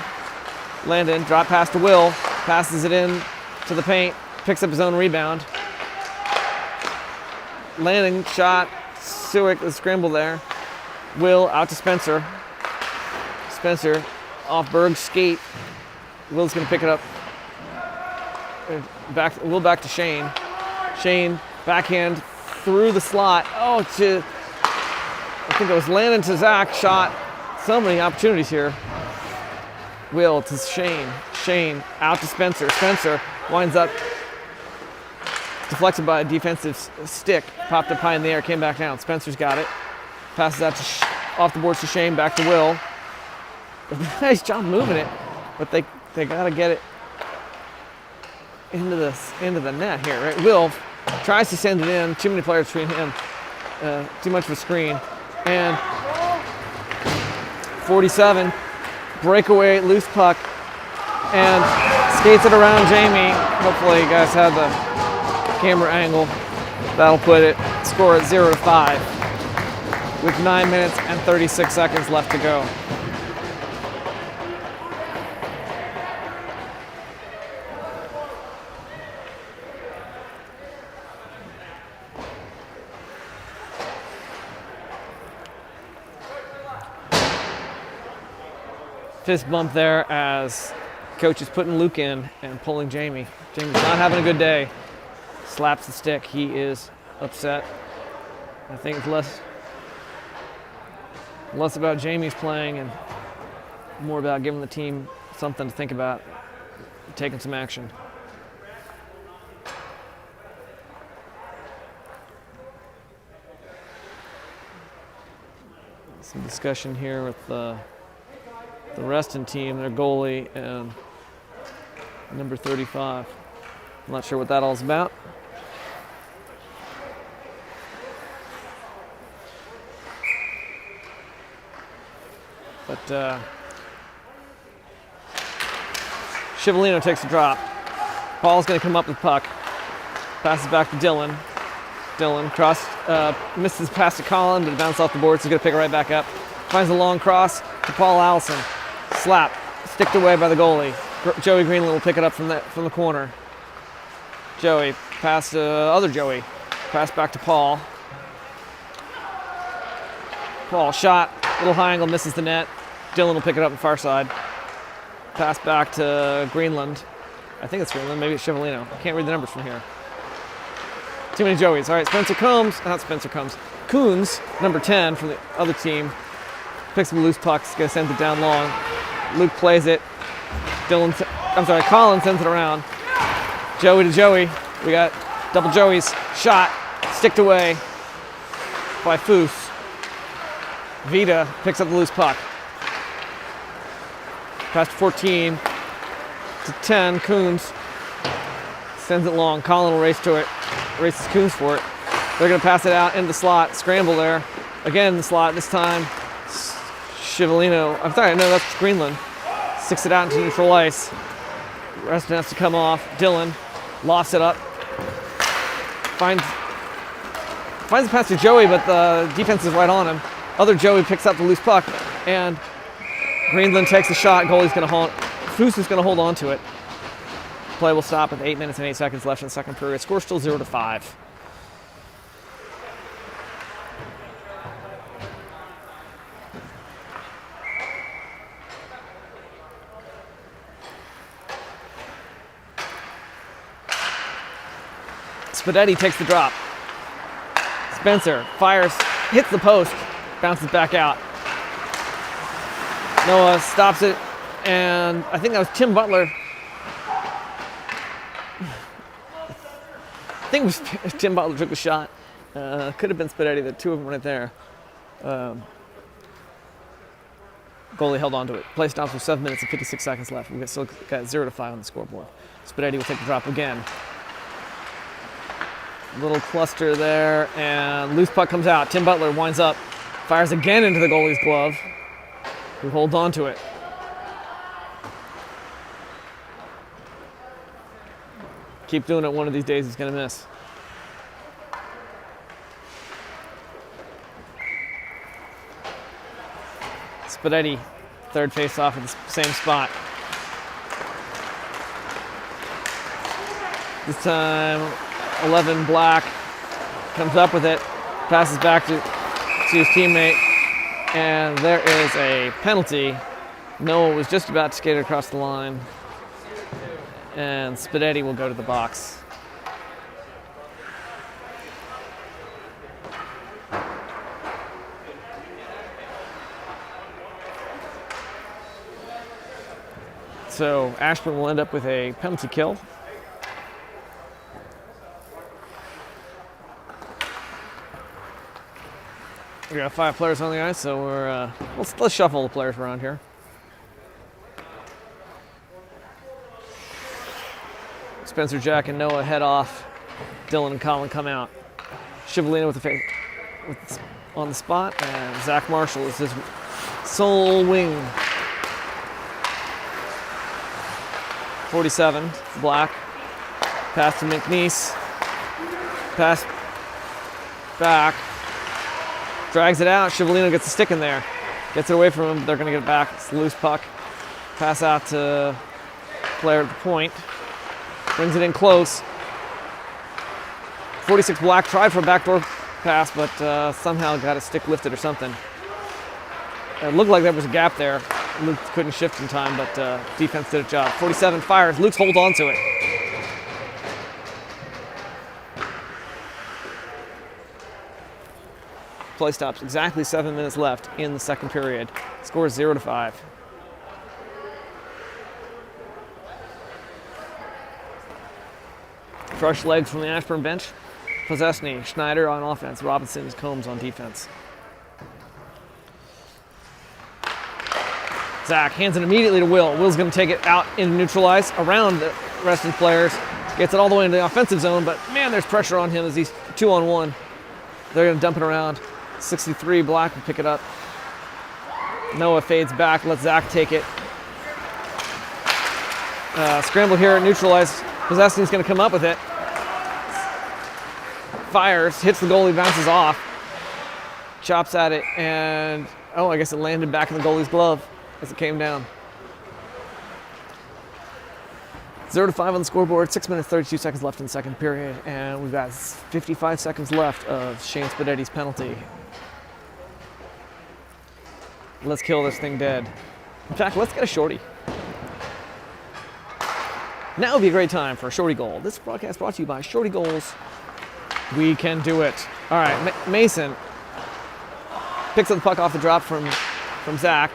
Landon drop pass to Will. Passes it in to the paint. Picks up his own rebound. Landon shot. Suick, the scramble there. Will out to Spencer. Spencer off Berg's skate. Will's going to pick it up. Will back to Shane. Shane backhand through the slot. Oh, I think it was Landon to Zach. Shot. So many opportunities here. Will to Shane. Shane out to Spencer. Spencer winds up deflected by a defensive stick. Popped up high in the air, came back down. Spencer's got it. Passes out off the boards to Shane, back to Will. Nice job moving it, but they got to get it into the net here, right? Will tries to send it in. Too many players between him. Too much of a screen. And 47, breakaway, loose puck, and skates it around Jamie. Hopefully you guys had the camera angle. That'll put it, score at 0-5 with 9 minutes and 36 seconds left to go. Fist bump there as coach is putting Luke in and pulling Jamie. Jamie's not having a good day. Slaps the stick. He is upset. I think it's less about Jamie's playing and more about giving the team something to think about, taking some action. Some discussion here with the Reston team, their goalie, and number 35. I'm not sure what that all's about. But Scivolino takes a drop. Paul's going to come up with puck. Passes back to Dylan. Dylan misses pass to Colin, but it bounces off the board, so he's going to pick it right back up. Finds a long cross to Paul Allison. Slap, sticked away by the goalie. Joey Greenland will pick it up from the corner. Joey, pass to other Joey. Pass back to Paul. Paul, shot, little high angle, misses the net. Dylan will pick it up on the far side. Pass back to Greenland. I think it's Greenland, maybe it's Scivolino. I can't read the numbers from here. Too many Joeys. All right, Coons, number 10 from the other team, picks up a loose puck, is going to send it down long. Luke plays it. Colin sends it around. Joey to Joey. We got double Joeys. Shot, sticked away by Foose. Vita picks up the loose puck. Pass to 14 to 10. Coons sends it long. Colin will race to it. Races Coons for it. They're going to pass it out in the slot. Scramble there. Again in the slot. This time, Scivolino. I'm sorry, no, that's Greenland. Sticks it out into neutral ice. Reston has to come off. Dylan lofts it up. Finds the pass to Joey, but the defense is right on him. Other Joey picks up the loose puck, and Greenland takes the shot. Goalie's going to hold. Foose is going to hold on to it. Play will stop with 8 minutes and 8 seconds left in the second period. Score still 0-5. Spadetti takes the drop. Spencer fires, hits the post, bounces back out. Noah stops it, and I think that was Tim Butler. I think it was Tim Butler took the shot. Could have been Spadetti. The two of them right there. Goalie held on to it. Play stops with 7 minutes and 56 seconds left. We've still got 0-5 on the scoreboard. Spadetti will take the drop again. Little cluster there, and loose puck comes out. Tim Butler winds up Fires again into the goalie's glove, who holds on to it. Keep doing it, one of these days he's gonna miss. Spadetti, third face-off at the same spot. This time, 11 Black comes up with it, passes back to his teammate, and there is a penalty. Noah was just about to skate across the line, and Spadetti will go to the box. So Ashburn will end up with a penalty kill. We got 5 players on the ice, so let's shuffle the players around here. Spencer, Jack, and Noah head off. Dylan and Colin come out. Shivalina on the spot, and Zach Marshall is his sole wing. 47, Black. Pass to McNeese. Pass back. Drags it out. Shivalino gets a stick in there. Gets it away from him. They're going to get it back. It's a loose puck. Pass out to player at the point. Brings it in close. 46 Black tried for a backdoor pass, but somehow got a stick lifted or something. It looked like there was a gap there. Luke couldn't shift in time, but defense did a job. 47 fires. Luke's holds on to it. Play stops. Exactly 7 minutes left in the second period. Score is 0-5. Fresh legs from the Ashburn bench. Possessny, Schneider on offense. Robinson, Combs on defense. Zach hands it immediately to Will. Will's going to take it out and neutralize around the Reston players. Gets it all the way into the offensive zone, but man, there's pressure on him as he's 2-on-1. They're going to dump it around. 63 Black will pick it up. Noah fades back, lets Zach take it. Scramble here, neutralized. Possessing's going to come up with it. Fires, hits the goalie, bounces off. Chops at it, and I guess it landed back in the goalie's glove as it came down. 0-5 on the scoreboard, 6 minutes, 32 seconds left in the second period, and we've got 55 seconds left of Shane Spadetti's penalty. Let's kill this thing dead. In fact, let's get a shorty. Now would be a great time for a shorty goal. This broadcast brought to you by Shorty Goals. We can do it. All right, Mason picks up the puck off the drop from Zach.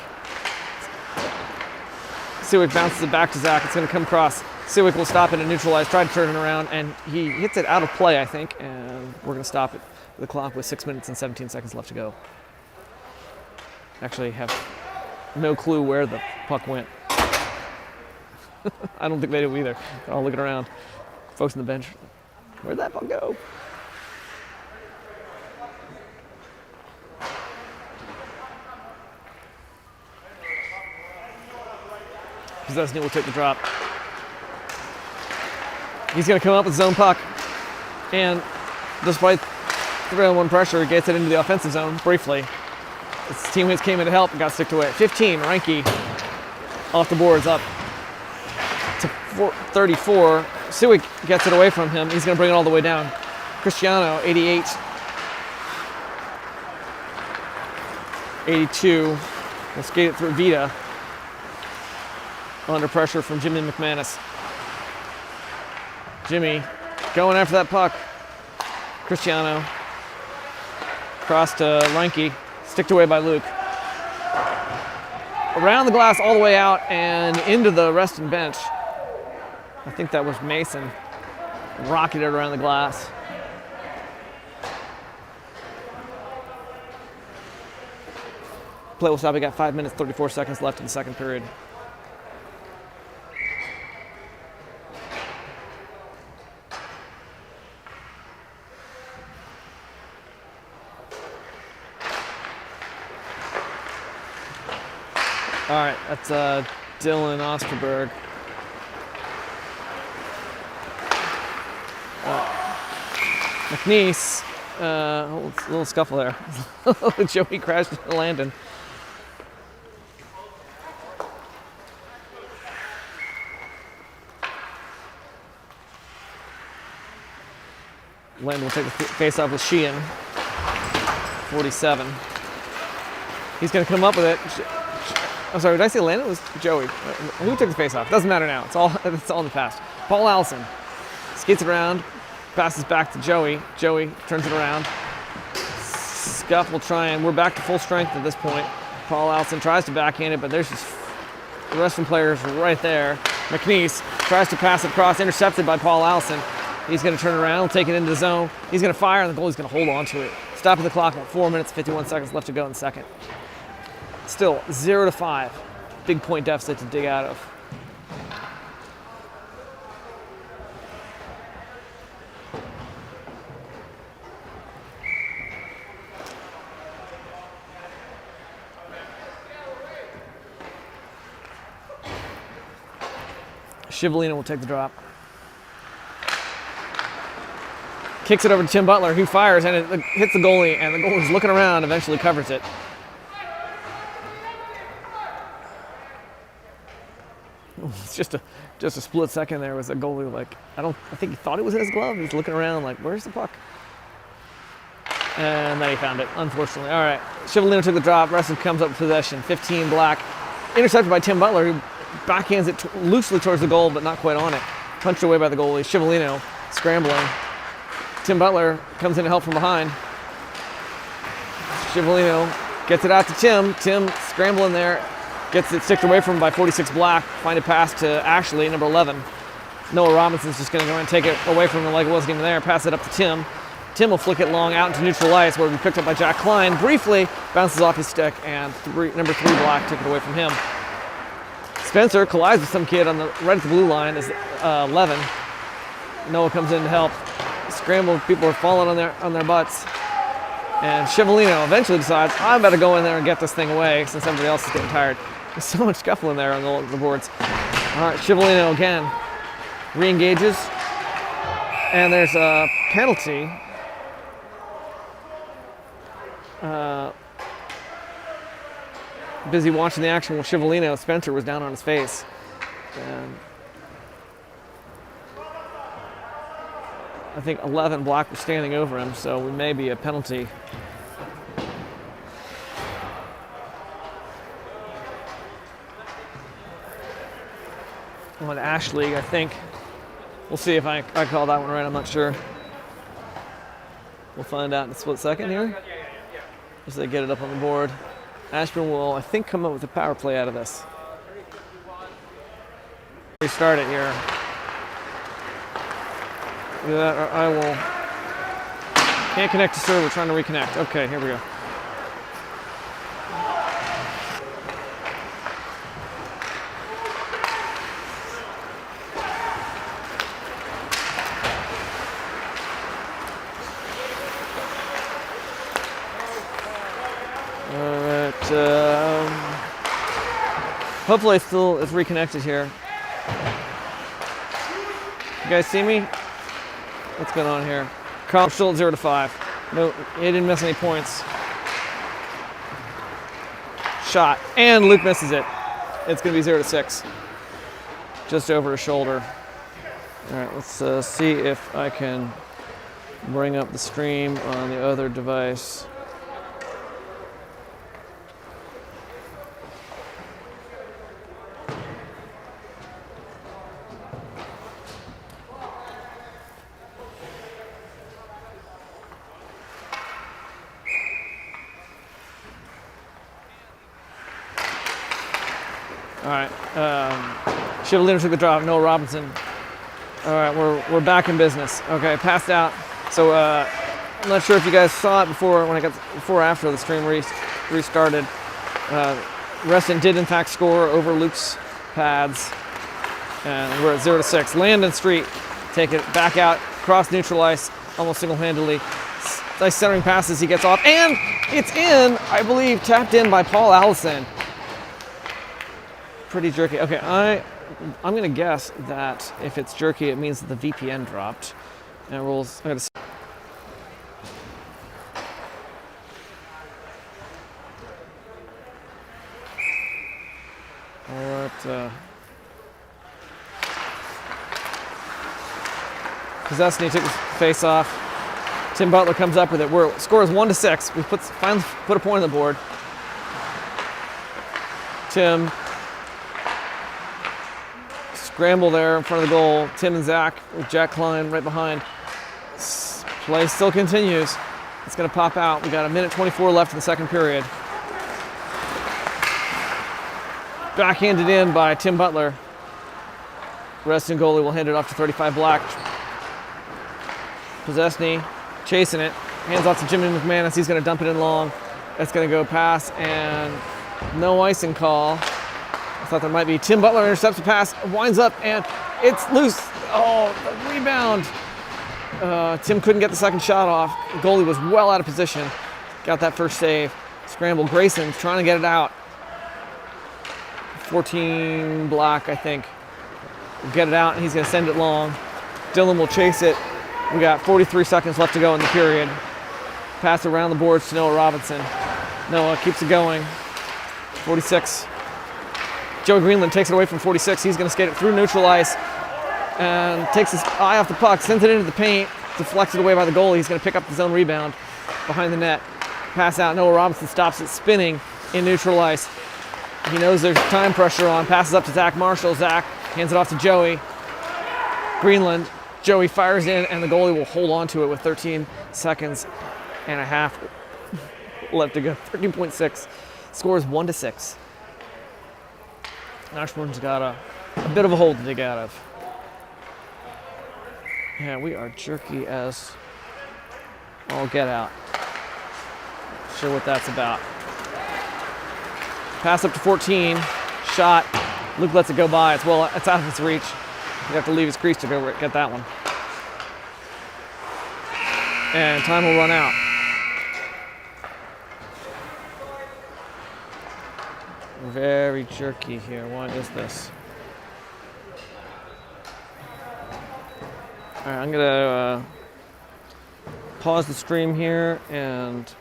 Sewick bounces it back to Zach. It's going to come across. Sewick will stop it and neutralize, try to turn it around, and he hits it out of play, I think, and we're going to stop it. The clock with 6 minutes and 17 seconds left to go. Actually have no clue where the puck went. I don't think they do either. They're all looking around. Folks on the bench, where'd that puck go? Possessny will take the drop. He's going to come up with his own puck. And despite 3-on-1 pressure, he gets it into the offensive zone briefly. His teammates came in to help and got sticked away. 15, Reinke off the boards up to 34. Sewick gets it away from him. He's going to bring it all the way down. Cristiano, 88. 82. We'll skate it through Vita. Under pressure from Jimmy McManus. Jimmy going after that puck. Cristiano. Cross to Reinke. Sticked away by Luke. Around the glass all the way out and into the Reston bench. I think that was Mason. Rocketed around the glass. Play will stop. We got 5 minutes, 34 seconds left in the second period. All right, that's Dylan Osterberg. McNeese, a little scuffle there. Joey crashed into Landon. Landon will take the face-off with Sheehan, 47. He's going to come up with it. I'm sorry, did I say Landon? It was Joey. Who took the face-off? Doesn't matter now. It's all in the past. Paul Allison skates it around, passes back to Joey. Joey turns it around. Scuff will try, and we're back to full strength at this point. Paul Allison tries to backhand it, but there's just the Reston players right there. McNeese tries to pass it across, intercepted by Paul Allison. He's going to turn around, take it into the zone. He's going to fire, and the goalie's going to hold on to it. Stopping the clock at 4 minutes, 51 seconds left to go in the second. Still 0-5. Big point deficit to dig out of. Shivalino will take the drop. Kicks it over to Tim Butler, who fires, and it hits the goalie, and the goalie's looking around, eventually covers it. It's just a split second there was a goalie like, I think he thought it was in his glove. He's looking around like, where's the puck? And then he found it, unfortunately. All right, Shivalino took the drop. Reston comes up with possession. 15 black. Intercepted by Tim Butler, who backhands it loosely towards the goal, but not quite on it. Punched away by the goalie. Shivalino scrambling. Tim Butler comes in to help from behind. Shivalino gets it out to Tim. Tim scrambling there. Gets it sticked away from him by 46 black. Find a pass to Ashley, number 11. Noah Robinson's just going to go and take it away from him like it wasn't even there. Pass it up to Tim. Tim will flick it long out into neutral ice where it'll be picked up by Jack Klein. Briefly bounces off his stick, and number 3 black took it away from him. Spencer collides with some kid on the right at the blue line is 11. Noah comes in to help. Scramble, people are falling on their butts. And Shivalino eventually decides, I better go in there and get this thing away since everybody else is getting tired. There's so much scuffling there on the boards. All right, Shivalino again re-engages. And there's a penalty. Busy watching the action with Shivalino. Spencer was down on his face. And I think 11 black were standing over him, so we may be a penalty. On Ashley, I think. We'll see if I call that one right. I'm not sure. We'll find out in a split second here. As they get it up on the board. Ashburn will, I think, come up with a power play out of this. Restart it here. Yeah, I will. Can't connect to server, trying to reconnect. Okay, here we go. Hopefully still is reconnected here. You guys see me? What's going on here? Carl still at 0-5. No, he didn't miss any points. Shot, and Luke misses it. It's going to be 0-6. Just over his shoulder. All right, let's see if I can bring up the stream on the other device. All right, Shivalino took the drop, Noah Robinson. All right, we're back in business. Okay, passed out. So I'm not sure if you guys saw it before or after the stream restarted. Reston did in fact score over Luke's pads, and we're at 0-6. Landon Street take it back out, cross neutral ice, almost single-handedly. Nice centering passes, he gets off, and it's in, I believe, tapped in by Paul Allison. pretty jerky. Okay, I'm gonna guess that if it's jerky, it means that the VPN dropped. And it rolls. I gotta see. Possessny took his face off. Tim Butler comes up with it. Score is 1-6. We finally put a point on the board. Tim scramble there in front of the goal. Tim and Zach with Jack Klein right behind. Play still continues. It's going to pop out. We got 1:24 left in the second period. Backhanded in by Tim Butler. Reston goalie will hand it off to 35 Black. Possessny chasing it. Hands off to Jimmy McManus. He's going to dump it in long. That's going to go pass and no icing call. I thought there might be. Tim Butler intercepts the pass, winds up, and it's loose. Oh, the rebound. Tim couldn't get the second shot off. The goalie was well out of position. Got that first save. Scramble. Grayson's trying to get it out. 14 Black, I think, will get it out, and he's going to send it long. Dylan will chase it. We got 43 seconds left to go in the period. Pass around the boards to Noah Robinson. Noah keeps it going. 46. Joe Greenland takes it away from 46. He's going to skate it through neutral ice and takes his eye off the puck, sends it into the paint, deflected away by the goalie. He's going to pick up the zone rebound behind the net. Pass out. Noah Robinson stops it, spinning in neutral ice. He knows there's time pressure on. Passes up to Zach Marshall. Zach hands it off to Joey Greenland. Joey fires in, and the goalie will hold on to it with 13 seconds and a half left to go. 13.6. Scores 1-6. Ashburn's got a bit of a hold to dig out of. Yeah, we are jerky as all get out. Not sure what that's about. Pass up to 14. Shot. Luke lets it go by. It's out of his reach. You have to leave his crease to go get that one. And time will run out. Very jerky here. What is this? All right, I'm gonna pause the stream here and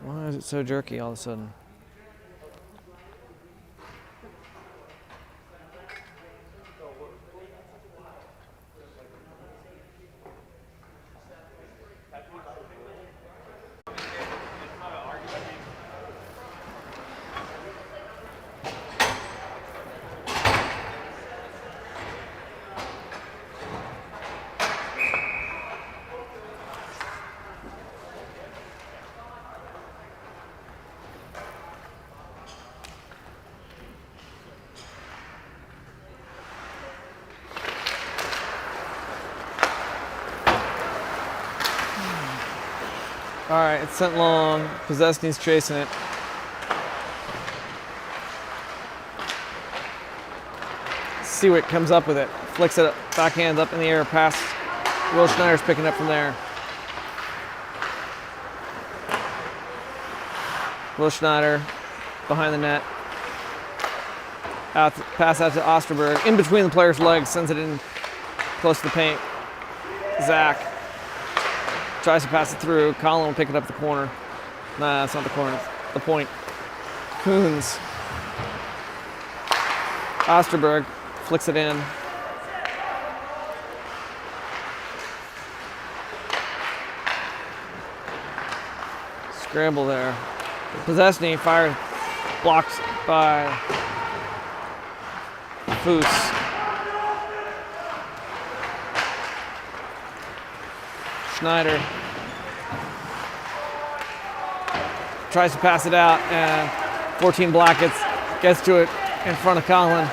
why is it so jerky all of a sudden? All right, it's sent long. Possessny's chasing it. Seawick comes up with it, flicks it up, backhand up in the air, pass. Will Schneider's picking up from there. Will Schneider behind the net. Pass out to Osterberg. In between the player's legs, sends it in close to the paint. Zach tries to pass it through. Colin will pick it up the corner. Nah, it's not the corner. It's the point. Coons. Osterberg flicks it in. Scramble there. Possessny fired, blocked by Foose. Schneider tries to pass it out, and 14 Black gets to it in front of Colin.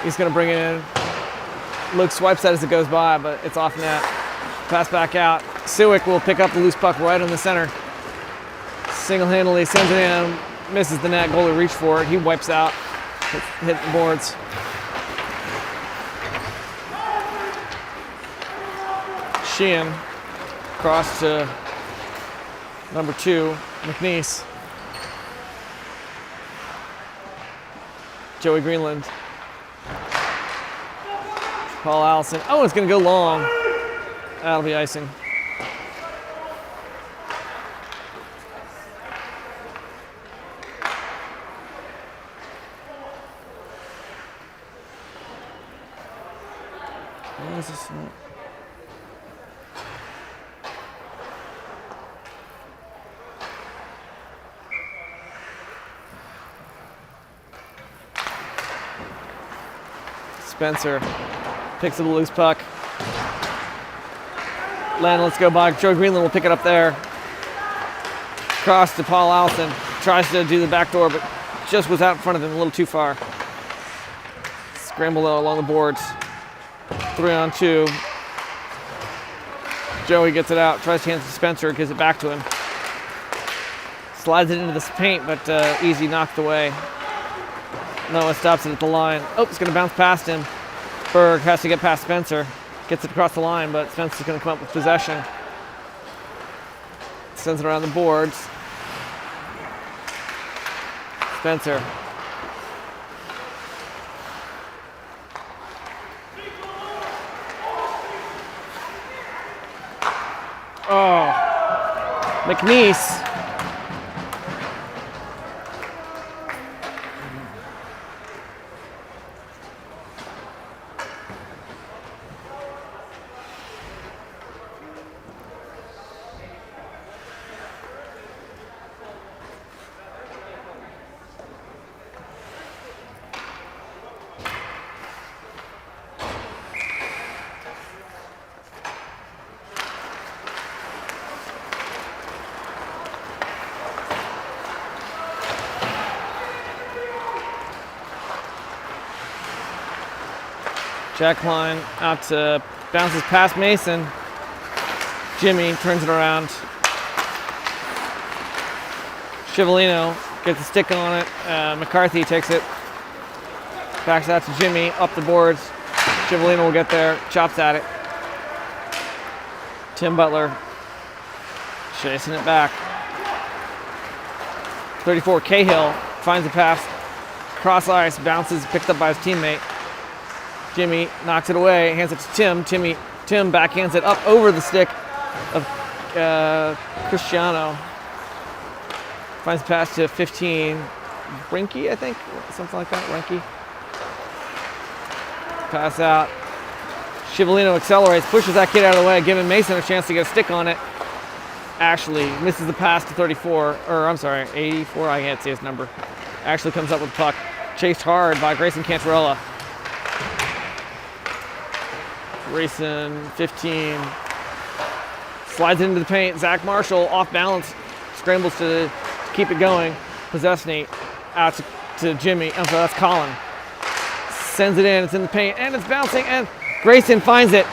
He's going to bring it in. Luke swipes at it as it goes by, but it's off net. Pass back out. Seawick will pick up the loose puck right in the center. Single-handedly sends it in. misses the net. Goalie reached for it. He wipes out. Hit the boards. Sheehan cross to number 2, McNeese. Joey Greenland. Paul Allison. Oh, it's going to go long. That'll be icing. What is this? Spencer picks up the loose puck. Let's go by. Joe Greenland will pick it up there. Cross to Paul Allison. Tries to do the back door, but just was out in front of him a little too far. Scramble along the boards. 3-on-2. Joey gets it out. Tries to hand it to Spencer. Gives it back to him. Slides it into the paint, but easy knocked away. Noah stops it at the line. Oh, it's going to bounce past him. Berg has to get past Spencer. Gets it across the line, but Spencer's going to come up with possession. Sends it around the boards. Spencer. Oh, McNeese. Jack Klein out to, bounces past Mason. Jimmy turns it around. Chivalino gets a stick on it. McCarthy takes it. Backs out to Jimmy, up the boards. Chivalino will get there, chops at it. Tim Butler chasing it back. 34, Cahill finds a pass. Cross ice, bounces, picked up by his teammate. Jimmy knocks it away, hands it to Tim. Tim backhands it up over the stick of Cristiano. Finds a pass to 15, Rinky, I think, something like that, Rinky. Pass out. Chivalino accelerates, pushes that kid out of the way, giving Mason a chance to get a stick on it. Ashley misses the pass to 34, or I'm sorry, 84, I can't see his number. Ashley comes up with the puck, chased hard by Grayson Cantarella. Grayson, 15, slides into the paint. Zach Marshall off balance, scrambles to keep it going. Possessney out to Jimmy. I'm sorry, that's Colin. Sends it in, it's in the paint, and it's bouncing, and Grayson finds it.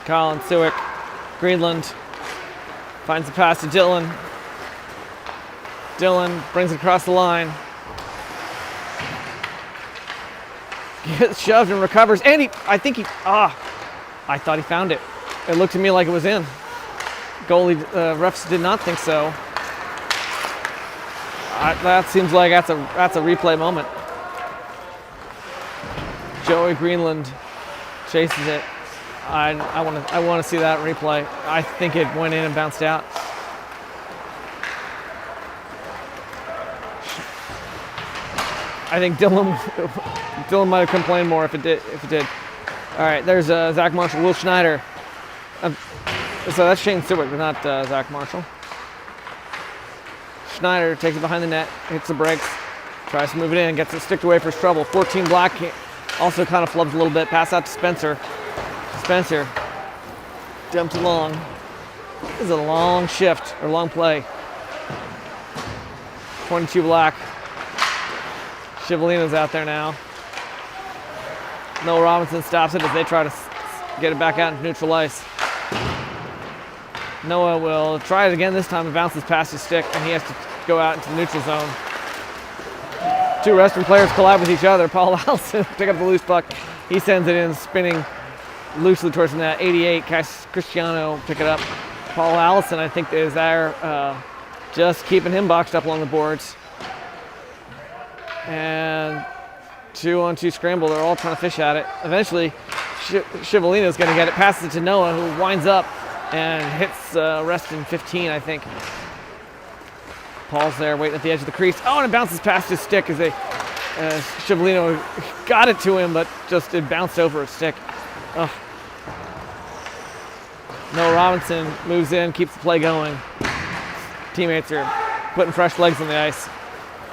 Colin Sewick, Greenland finds the pass to Dylan. Dylan brings it across the line. Gets shoved and recovers, and I thought he found it. It looked to me like it was in. Goalie, refs did not think so. That seems like that's a replay moment. Joey Greenland chases it. I want to see that replay. I think it went in and bounced out. I think Dylan might have complained more if it did. All right, there's Zach Marshall, Will Schneider. So that's Shane Stewart, but not Zach Marshall. Schneider takes it behind the net, hits the brakes, tries to move it in, gets it sticked away for his trouble. 14 Black also kind of flubs a little bit. Pass out to Spencer. Spencer dumps it long. This is a long shift or long play. 22 Black. Shivalino's out there now. Noah Robinson stops it as they try to get it back out into neutral ice. Noah will try it again this time. It bounces past his stick and he has to go out into the neutral zone. Two Reston players collide with each other. Paul Allison pick up the loose puck. He sends it in, spinning loosely towards the net. 88, Cristiano pick it up. Paul Allison, I think, is there just keeping him boxed up along the boards. And 2-on-2 scramble. They're all trying to fish at it. Eventually, Shivalino's going to get it. Passes it to Noah, who winds up and hits Reston 15, I think. Paul's there waiting at the edge of the crease. Oh, and it bounces past his stick as Shivalino got it to him, but just it bounced over his stick. Oh. Noah Robinson moves in, keeps the play going. Teammates are putting fresh legs on the ice.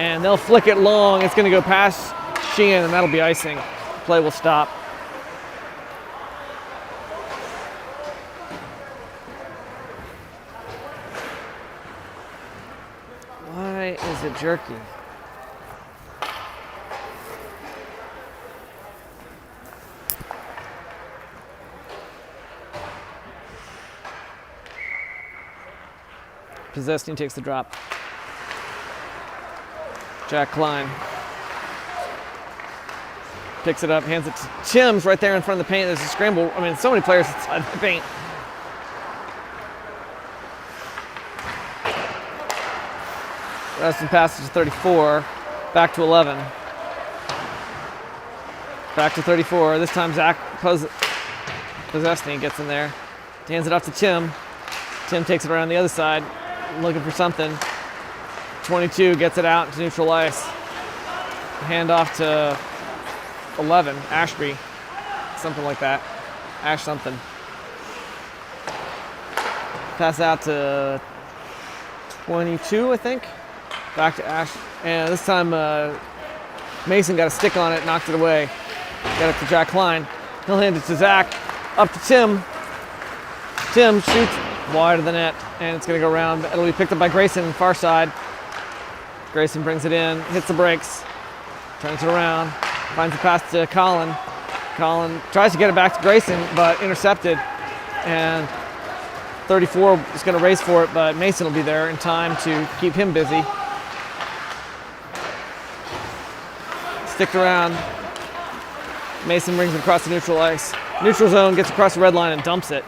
And they'll flick it long. It's going to go past Sheehan, and that'll be icing. The play will stop. Why is it jerky? Possessed team takes the drop. Jack Klein picks it up, hands it to Tim's right there in front of the paint. There's a scramble. I mean, so many players inside the paint. Reston passes to 34, back to 11. Back to 34. This time Zach Possessny gets in there. Hands it off to Tim. Tim takes it around the other side, looking for something. 22 gets it out to neutral ice. Hand off to 11, Ashby. Something like that. Ash something. Pass out to 22, I think. Back to Ash. And this time Mason got a stick on it, knocked it away. Got it to Jack Klein. He'll hand it to Zach. Up to Tim. Tim shoots wide of the net, and it's going to go around. It'll be picked up by Grayson, far side. Grayson brings it in, hits the brakes, turns it around, finds the pass to Colin. Colin tries to get it back to Grayson, but intercepted. And 34 is going to race for it, but Mason will be there in time to keep him busy. Sticked around. Mason brings it across the neutral ice. Neutral zone, gets across the red line and dumps it.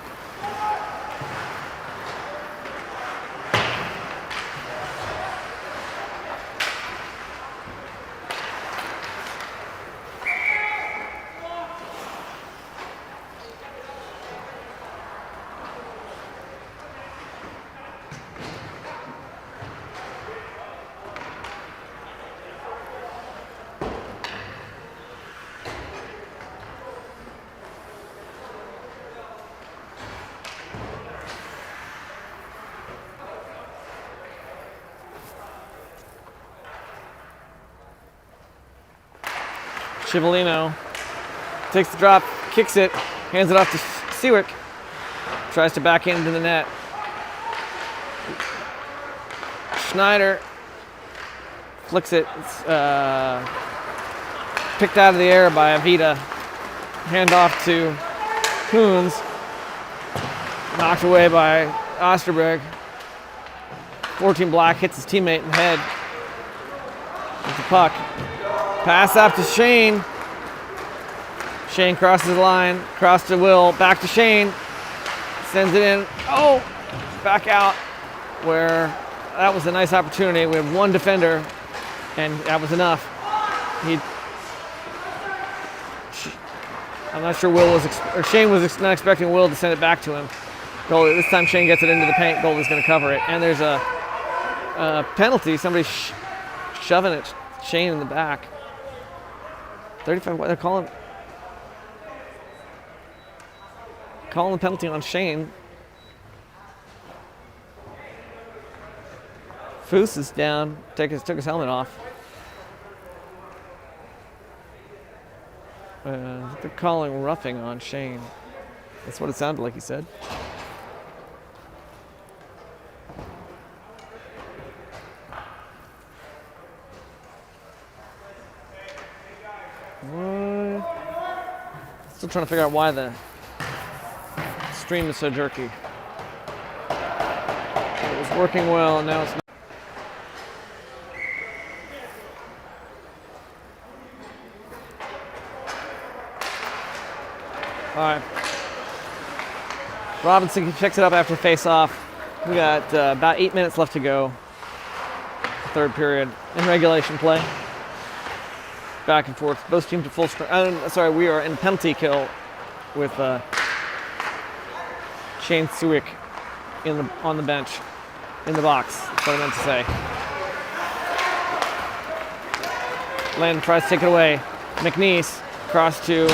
Shivalino takes the drop, kicks it, hands it off to Sewick. Tries to back into the net. Schneider flicks it. It's picked out of the air by Avita. Hand off to Coons. Knocked away by Osterberg. 14 Black hits his teammate in the head with the puck. Pass up to Shane. Shane crosses the line, cross to Will, back to Shane. Sends it in. Oh, back out where that was a nice opportunity. We have one defender, and that was enough. I'm not sure Shane was not expecting Will to send it back to him. Goalie, this time Shane gets it into the paint. Goalie's going to cover it, and there's a penalty. Somebody shoving it, Shane in the back. 35, they're calling the penalty on Shane. Foose is down, took his helmet off. They're calling roughing on Shane. That's what it sounded like he said. Still trying to figure out why the stream is so jerky. It was working well, and now it's not. All right. Robinson picks it up after face-off. We got about 8 minutes left to go. Third period in regulation play. Back and forth. Both teams at full strength. We are in penalty kill with Shane Suick on the bench, in the box. That's what I meant to say. Landon tries to take it away. McNeese cross to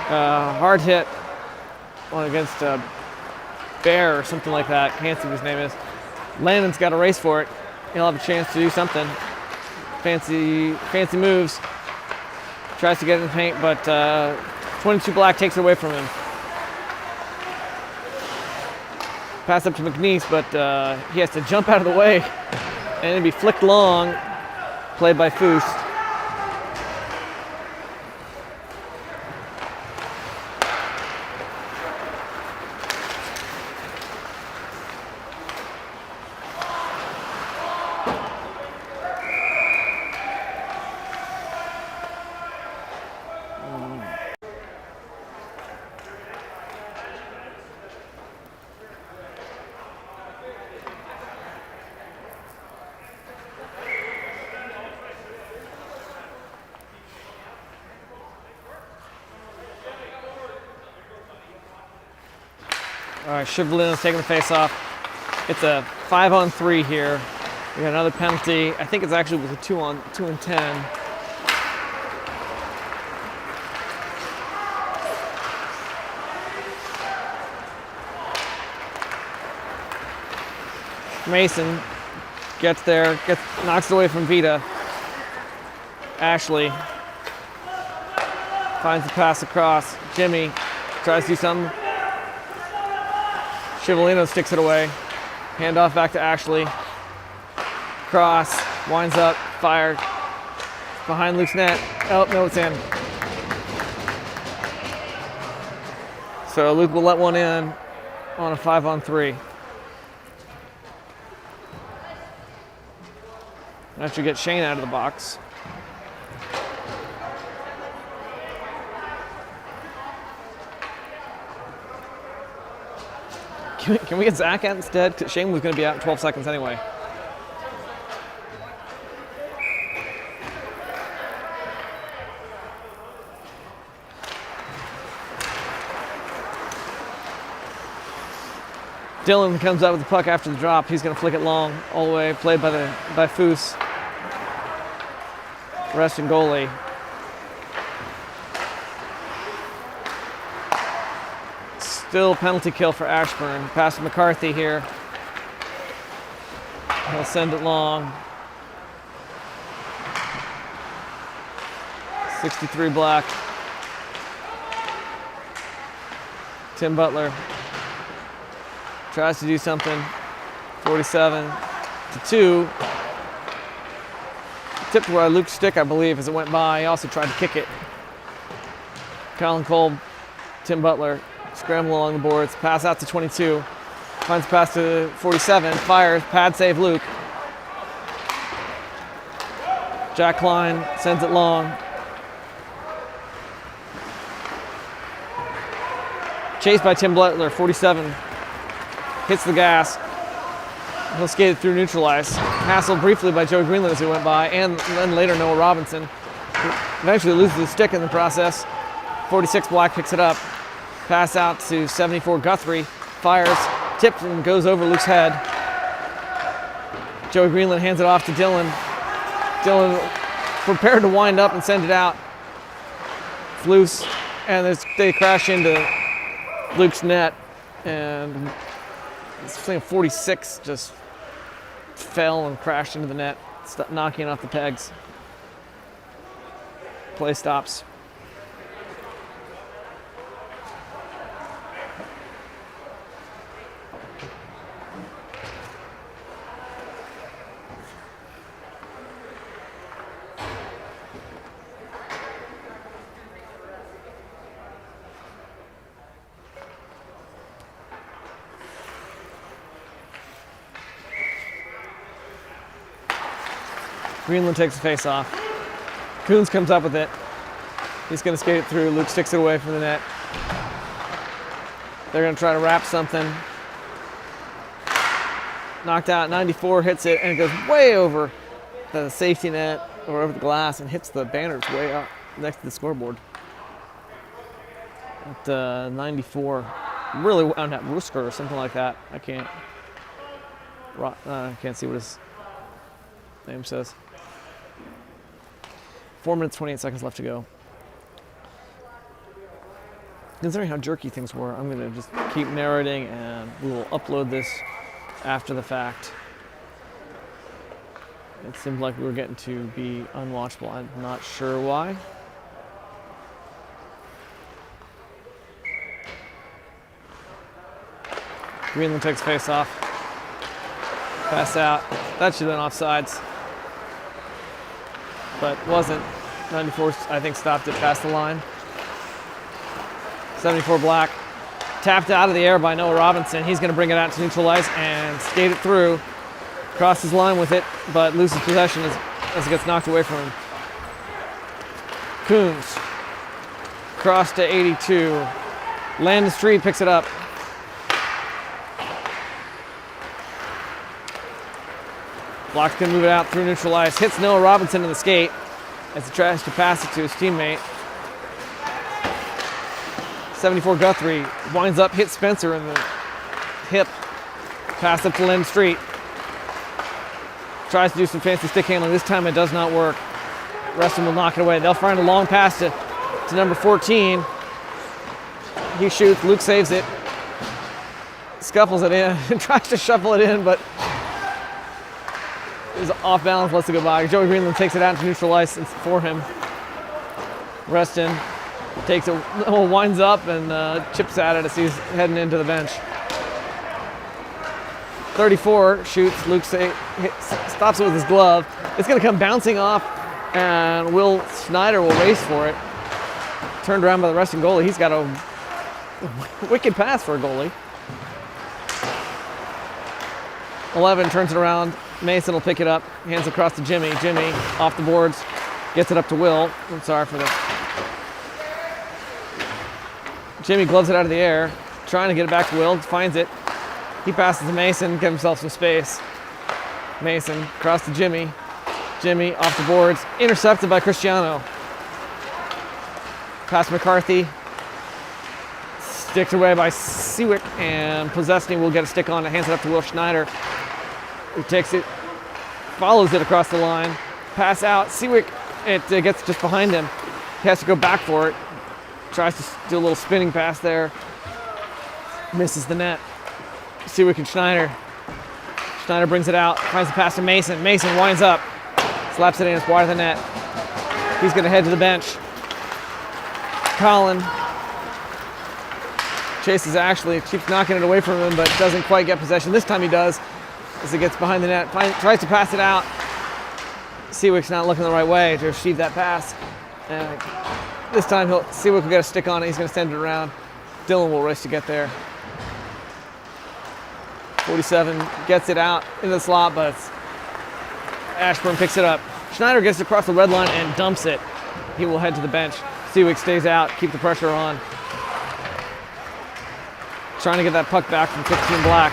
hard hit against Bear or something like that. Can't see what his name is. Landon's got a race for it. He'll have a chance to do something. Fancy moves. Tries to get in the paint, but 22 Black takes it away from him. Pass up to McNeese, but he has to jump out of the way, and it'd be flicked long, played by Foose. All right, Chivlino's taking the face off. It's a 5-on-3 here. We got another penalty. I think it's actually with a 2 and 10. Mason gets there, knocks it away from Vita. Ashley finds the pass across. Jimmy tries to do something. Chivalino sticks it away. Handoff back to Ashley. Cross, winds up, fired. Behind Luke's net. Oh, no, it's in. So Luke will let one in on a 5-on-3. That should get Shane out of the box. Can we get Zach out instead? 'Cause Shane was going to be out in 12 seconds anyway. Dylan comes out with the puck after the drop. He's going to flick it long all the way, played by Foose. Reston goalie. Still penalty kill for Ashburn. Pass to McCarthy here. He'll send it long. 63 Black. Tim Butler tries to do something. 47-2. Tipped by Luke's stick, I believe, as it went by. He also tried to kick it. Colin Kolb, Tim Butler. Scramble along the boards, pass out to 22, finds pass to 47, fires, pad save Luke. Jack Klein sends it long. Chased by Tim Butler, 47, hits the gas. He'll skate it through neutralize. Hassled briefly by Joe Greenland as he went by, and then later Noah Robinson. Eventually loses the stick in the process. 46 Black picks it up. Pass out to 74 Guthrie, fires, tipped and goes over Luke's head. Joey Greenland hands it off to Dylan. Dylan prepared to wind up and send it out. It's loose, and they crash into Luke's net, and this thing 46 just fell and crashed into the net, knocking off the pegs. Play stops. Greenland takes the face off. Coons comes up with it. He's going to skate it through. Luke sticks it away from the net. They're going to try to wrap something. Knocked out. 94 hits it, and it goes way over the safety net or over the glass and hits the banners way up next to the scoreboard. At 94. Really wound at Rusker or something like that. I can't see what his name says. 4 minutes, 28 seconds left to go. Considering how jerky things were, I'm going to just keep narrating and we will upload this after the fact. It seemed like we were getting to be unwatchable. I'm not sure why. Greenland takes face off. Pass out. That should have been offsides. But wasn't. 94, I think, stopped it past the line. 74 Black. Tapped out of the air by Noah Robinson. He's going to bring it out to neutral ice and skate it through. Crosses his line with it, but loses possession as it gets knocked away from him. Coons. Cross to 82. Landon Street picks it up. Block's going to move it out through neutral ice. Hits Noah Robinson in the skate as he tries to pass it to his teammate. 74 Guthrie winds up, hits Spencer in the hip. Pass up to Landon Street. Tries to do some fancy stick handling. This time it does not work. Reston will knock it away. They'll find a long pass to number 14. He shoots. Luke saves it. Scuffles it in and tries to shuffle it in, but is off balance, lets it go by. Joey Greenland takes it out to neutral ice for him. Reston takes it, winds up and chips at it as he's heading into the bench. 34 shoots. Luke stops it with his glove. It's going to come bouncing off, and Will Schneider will race for it. Turned around by the Reston goalie. He's got a wicked pass for a goalie. 11 turns it around. Mason will pick it up, hands across to Jimmy. Jimmy off the boards, gets it up to Will. I'm sorry for that. Jimmy gloves it out of the air, trying to get it back to Will, finds it. He passes to Mason, gives himself some space. Mason across to Jimmy. Jimmy off the boards, intercepted by Cristiano. Pass McCarthy, sticked away by Seawick, and Possessny will get a stick on it, hands it up to Will Schneider, who takes it, follows it across the line, pass out. Seawick, it gets just behind him. He has to go back for it. Tries to do a little spinning pass there. Misses the net. Seawick and Schneider. Schneider brings it out, finds the pass to Mason. Mason winds up, slaps it in, it's wide of the net. He's going to head to the bench. Colin chases Ashley, keeps knocking it away from him, but doesn't quite get possession. This time he does, as it gets behind the net, tries to pass it out. Seawick's not looking the right way to receive that pass. And this time Seawick will get a stick on it. He's going to send it around. Dylan will race to get there. 47 gets it out into the slot, but Ashburn picks it up. Schneider gets across the red line and dumps it. He will head to the bench. Seawick stays out, keep the pressure on. Trying to get that puck back from 15 Black.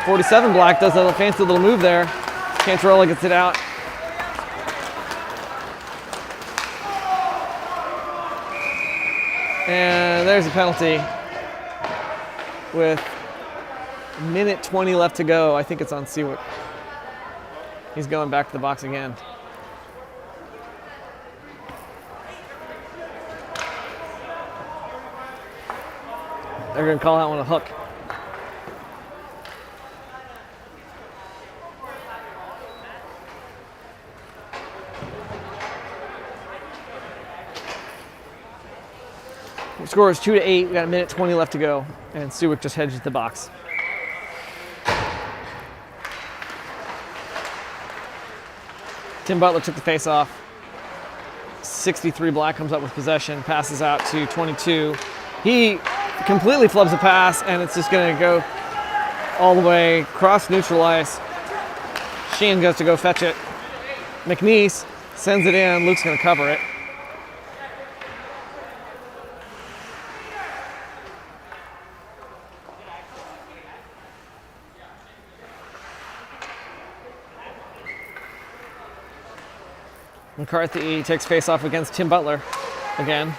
47 Black does a fancy little move there. Cantarella gets it out. And there's a penalty with a minute 20 left to go. I think it's on Seawick. He's going back to the box again. They're going to call that one a hook. The score is 2-8. We got a minute 20 left to go, and Suick just hedges the box. Tim Butler took the face off. 63 Black comes up with possession, passes out to 22. He completely flubs a pass, and it's just going to go all the way cross neutral ice. Sheehan goes to go fetch it. McNeese sends it in. Luke's going to cover it. McCarthy takes face-off against Tim Butler again.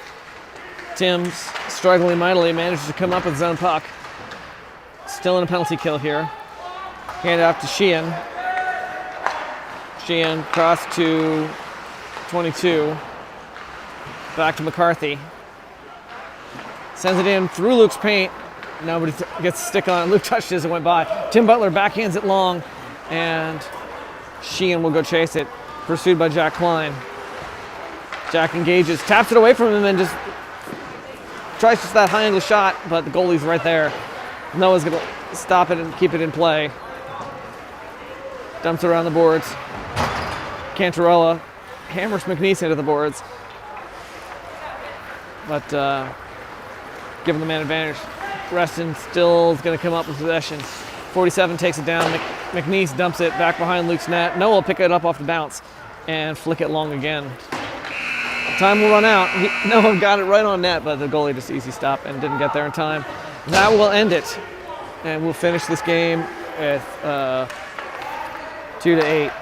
Tim's struggling mightily, manages to come up with his own puck. Still in a penalty kill here. Hand it off to Sheehan. Sheehan cross to 22. Back to McCarthy. Sends it in through Luke's paint. Nobody gets a stick on it. Luke touched it as it went by. Tim Butler backhands it long, and Sheehan will go chase it. Pursued by Jack Klein. Jack engages, taps it away from him, and just tries just that high angle shot, but the goalie's right there. Noah's going to stop it and keep it in play. Dumps it around the boards. Cantarella hammers McNeese into the boards. But giving the man advantage. Reston still is going to come up with possession. 47 takes it down. McNeese dumps it back behind Luke's net. Noah will pick it up off the bounce and flick it long again. Time will run out. Noah got it right on net, but the goalie just easy stop and didn't get there in time. That will end it. And we'll finish this game with 2-8.